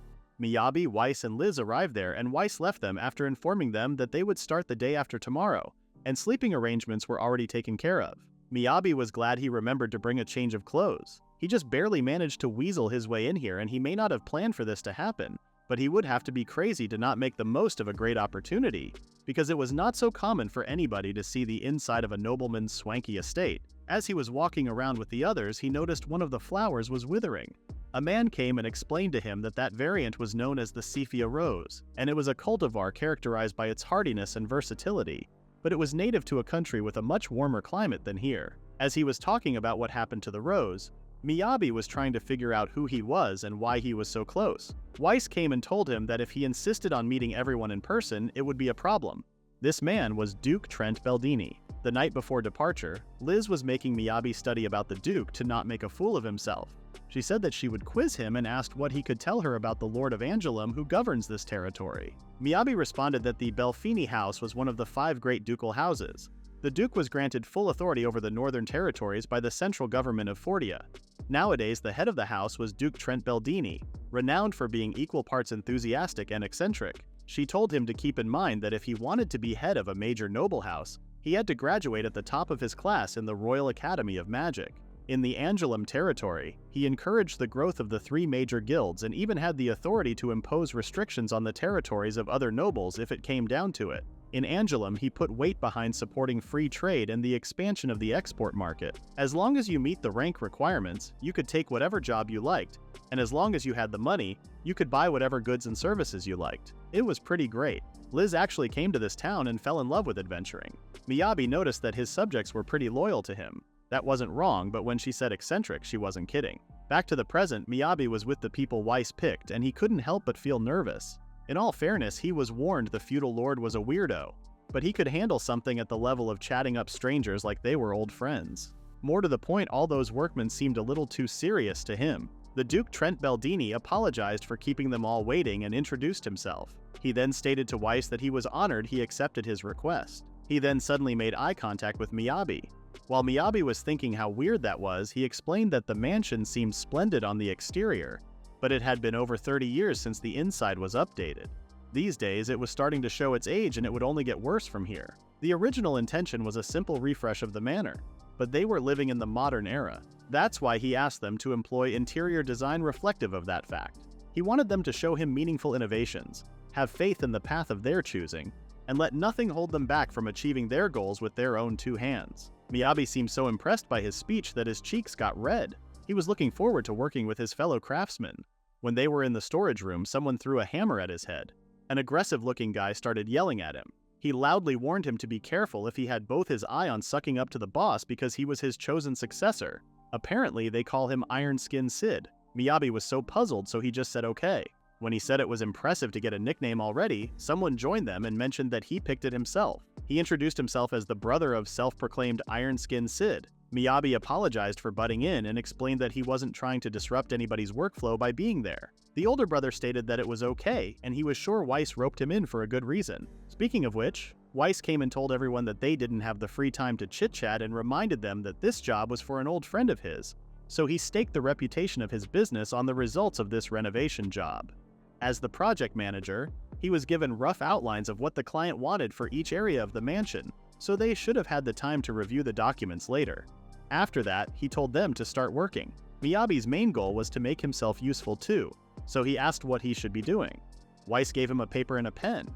Miyabi, Weiss, and Liz arrived there, and Weiss left them after informing them that they would start the day after tomorrow, and sleeping arrangements were already taken care of. Miyabi was glad he remembered to bring a change of clothes. He just barely managed to weasel his way in here, and he may not have planned for this to happen, but he would have to be crazy to not make the most of a great opportunity, because it was not so common for anybody to see the inside of a nobleman's swanky estate. As he was walking around with the others, he noticed one of the flowers was withering. A man came and explained to him that that variant was known as the Cephia rose, and it was a cultivar characterized by its hardiness and versatility, but it was native to a country with a much warmer climate than here. As he was talking about what happened to the rose, Miyabi was trying to figure out who he was and why he was so close. Weiss came and told him that if he insisted on meeting everyone in person, it would be a problem. This man was Duke Trent Beldini. The night before departure, Liz was making Miyabi study about the Duke to not make a fool of himself. She said that she would quiz him and asked what he could tell her about the Lord of Angelum who governs this territory. Miyabi responded that the Belfini house was one of the 5 great ducal houses. The Duke was granted full authority over the northern territories by the central government of Fordia. Nowadays, the head of the house was Duke Trent Beldini, renowned for being equal parts enthusiastic and eccentric. She told him to keep in mind that if he wanted to be head of a major noble house, he had to graduate at the top of his class in the Royal Academy of Magic. In the Angelum territory, he encouraged the growth of the 3 major guilds and even had the authority to impose restrictions on the territories of other nobles if it came down to it. In Angelum, he put weight behind supporting free trade and the expansion of the export market. As long as you meet the rank requirements, you could take whatever job you liked, and as long as you had the money, you could buy whatever goods and services you liked. It was pretty great. Liz actually came to this town and fell in love with adventuring. Miyabi noticed that his subjects were pretty loyal to him. That wasn't wrong, but when she said eccentric, she wasn't kidding. Back to the present, Miyabi was with the people Weiss picked, and he couldn't help but feel nervous. In all fairness, he was warned the feudal lord was a weirdo, but he could handle something at the level of chatting up strangers like they were old friends. More to the point, all those workmen seemed a little too serious to him. The Duke Trent Beldini apologized for keeping them all waiting and introduced himself. He then stated to Weiss that he was honored he accepted his request. He then suddenly made eye contact with Miyabi. While Miyabi was thinking how weird that was, he explained that the mansion seemed splendid on the exterior, but it had been over 30 years since the inside was updated. These days, it was starting to show its age and it would only get worse from here. The original intention was a simple refresh of the manor, but they were living in the modern era. That's why he asked them to employ interior design reflective of that fact. He wanted them to show him meaningful innovations, have faith in the path of their choosing, and let nothing hold them back from achieving their goals with their own 2 hands. Miyabi seemed so impressed by his speech that his cheeks got red. He was looking forward to working with his fellow craftsmen. When they were in the storage room, someone threw a hammer at his head. An aggressive-looking guy started yelling at him. He loudly warned him to be careful if he had both his eye on sucking up to the boss because he was his chosen successor. Apparently, they call him Iron Skin Sid. Miyabi was so puzzled, so he just said okay. When he said it was impressive to get a nickname already, someone joined them and mentioned that he picked it himself. He introduced himself as the brother of self-proclaimed Iron Skin Sid. Miyabi apologized for butting in and explained that he wasn't trying to disrupt anybody's workflow by being there. The older brother stated that it was okay, and he was sure Weiss roped him in for a good reason. Speaking of which, Weiss came and told everyone that they didn't have the free time to chit-chat and reminded them that this job was for an old friend of his, so he staked the reputation of his business on the results of this renovation job. As the project manager, he was given rough outlines of what the client wanted for each area of the mansion, so they should have had the time to review the documents later. After that, he told them to start working. Miyabi's main goal was to make himself useful too, so he asked what he should be doing. Weiss gave him a paper and a pen.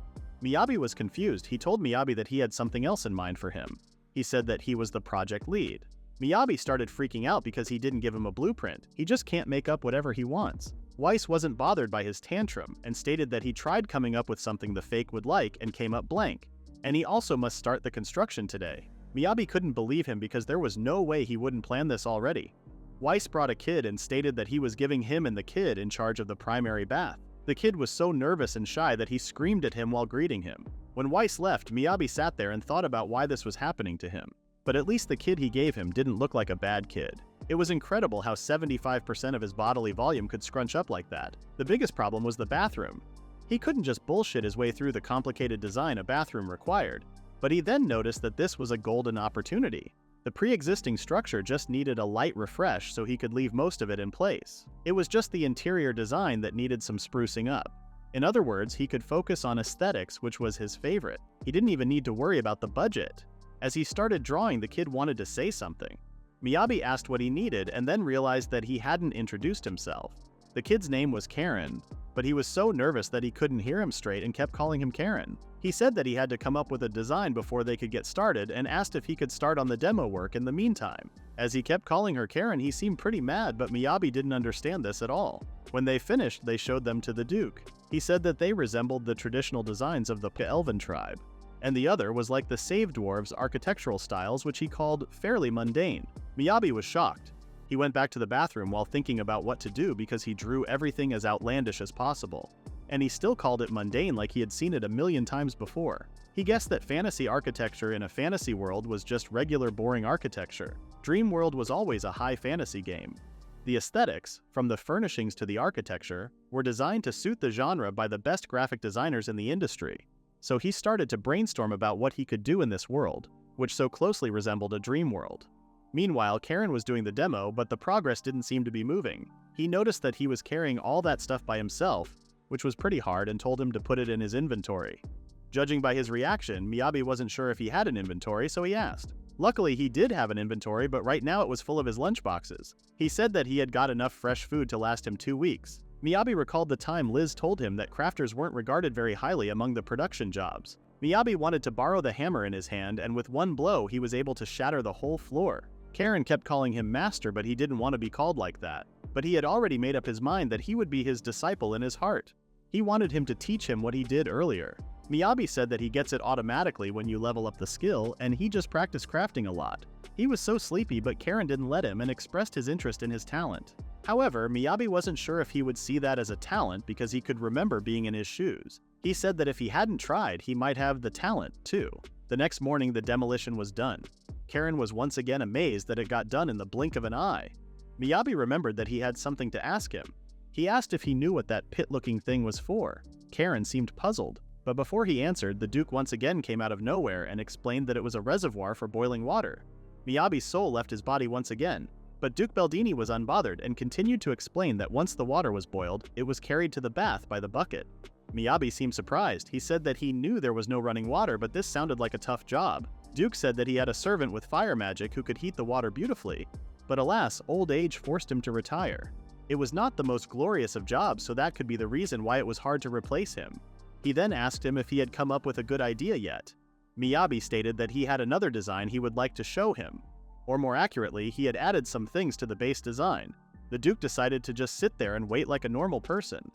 Miyabi was confused. He told Miyabi that he had something else in mind for him. He said that he was the project lead. Miyabi started freaking out because he didn't give him a blueprint. He just can't make up whatever he wants. Weiss wasn't bothered by his tantrum and stated that he tried coming up with something the fake would like and came up blank, and he also must start the construction today. Miyabi couldn't believe him because there was no way he wouldn't plan this already. Weiss brought a kid and stated that he was giving him and the kid in charge of the primary bath. The kid was so nervous and shy that he screamed at him while greeting him. When Weiss left, Miyabi sat there and thought about why this was happening to him. But at least the kid he gave him didn't look like a bad kid. It was incredible how 75% of his bodily volume could scrunch up like that. The biggest problem was the bathroom. He couldn't just bullshit his way through the complicated design a bathroom required, but he then noticed that this was a golden opportunity. The pre-existing structure just needed a light refresh so he could leave most of it in place. It was just the interior design that needed some sprucing up. In other words, he could focus on aesthetics, which was his favorite. He didn't even need to worry about the budget. As he started drawing, the kid wanted to say something. Miyabi asked what he needed and then realized that he hadn't introduced himself. The kid's name was Karen, but he was so nervous that he couldn't hear him straight and kept calling him Karen. He said that he had to come up with a design before they could get started and asked if he could start on the demo work in the meantime. As he kept calling her Karen, he seemed pretty mad, but Miyabi didn't understand this at all. When they finished, they showed them to the Duke. He said that they resembled the traditional designs of the Elven tribe, and the other was like the Save Dwarves' architectural styles, which he called fairly mundane. Miyabi was shocked. He went back to the bathroom while thinking about what to do because he drew everything as outlandish as possible. And he still called it mundane like he had seen it a million times before. He guessed that fantasy architecture in a fantasy world was just regular boring architecture. Dream World was always a high fantasy game. The aesthetics, from the furnishings to the architecture, were designed to suit the genre by the best graphic designers in the industry. So he started to brainstorm about what he could do in this world, which so closely resembled a dream world. Meanwhile, Karen was doing the demo, but the progress didn't seem to be moving. He noticed that he was carrying all that stuff by himself, which was pretty hard, and told him to put it in his inventory. Judging by his reaction, Miyabi wasn't sure if he had an inventory, so he asked. Luckily, he did have an inventory, but right now it was full of his lunchboxes. He said that he had got enough fresh food to last him 2 weeks. Miyabi recalled the time Liz told him that crafters weren't regarded very highly among the production jobs. Miyabi wanted to borrow the hammer in his hand, and with one blow, he was able to shatter the whole floor. Karen kept calling him master, but he didn't want to be called like that. But he had already made up his mind that he would be his disciple in his heart. He wanted him to teach him what he did earlier. Miyabi said that he gets it automatically when you level up the skill, and he just practiced crafting a lot. He was so sleepy, but Karen didn't let him and expressed his interest in his talent. However, Miyabi wasn't sure if he would see that as a talent because he could remember being in his shoes. He said that if he hadn't tried, he might have the talent, too. The next morning, the demolition was done. Karen was once again amazed that it got done in the blink of an eye. Miyabi remembered that he had something to ask him. He asked if he knew what that pit-looking thing was for. Karen seemed puzzled, but before he answered, the Duke once again came out of nowhere and explained that it was a reservoir for boiling water. Miyabi's soul left his body once again, but Duke Baldini was unbothered and continued to explain that once the water was boiled, it was carried to the bath by the bucket. Miyabi seemed surprised. He said that he knew there was no running water, but this sounded like a tough job. Duke said that he had a servant with fire magic who could heat the water beautifully, but alas, old age forced him to retire. It was not the most glorious of jobs, so that could be the reason why it was hard to replace him. He then asked him if he had come up with a good idea yet. Miyabi stated that he had another design he would like to show him. Or more accurately, he had added some things to the base design. The Duke decided to just sit there and wait like a normal person.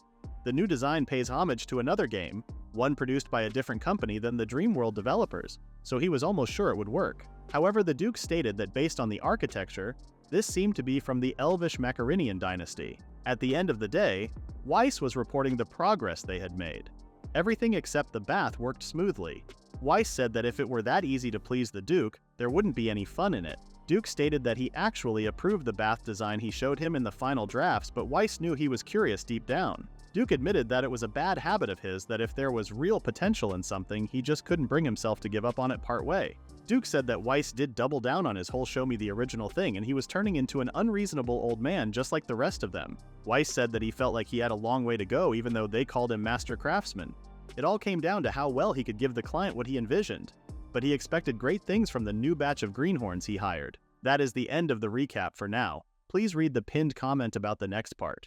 The new design pays homage to another game, one produced by a different company than the Dreamworld developers, so he was almost sure it would work. However, the Duke stated that based on the architecture, this seemed to be from the Elvish Macarinian dynasty. At the end of the day, Weiss was reporting the progress they had made. Everything except the bath worked smoothly. Weiss said that if it were that easy to please the Duke, there wouldn't be any fun in it. Duke stated that he actually approved the bath design he showed him in the final drafts, but Weiss knew he was curious deep down. Duke admitted that it was a bad habit of his that if there was real potential in something, he just couldn't bring himself to give up on it partway. Duke said that Weiss did double down on his whole show me the original thing, and he was turning into an unreasonable old man just like the rest of them. Weiss said that he felt like he had a long way to go even though they called him Master Craftsman. It all came down to how well he could give the client what he envisioned, but he expected great things from the new batch of greenhorns he hired. That is the end of the recap for now. Please read the pinned comment about the next part.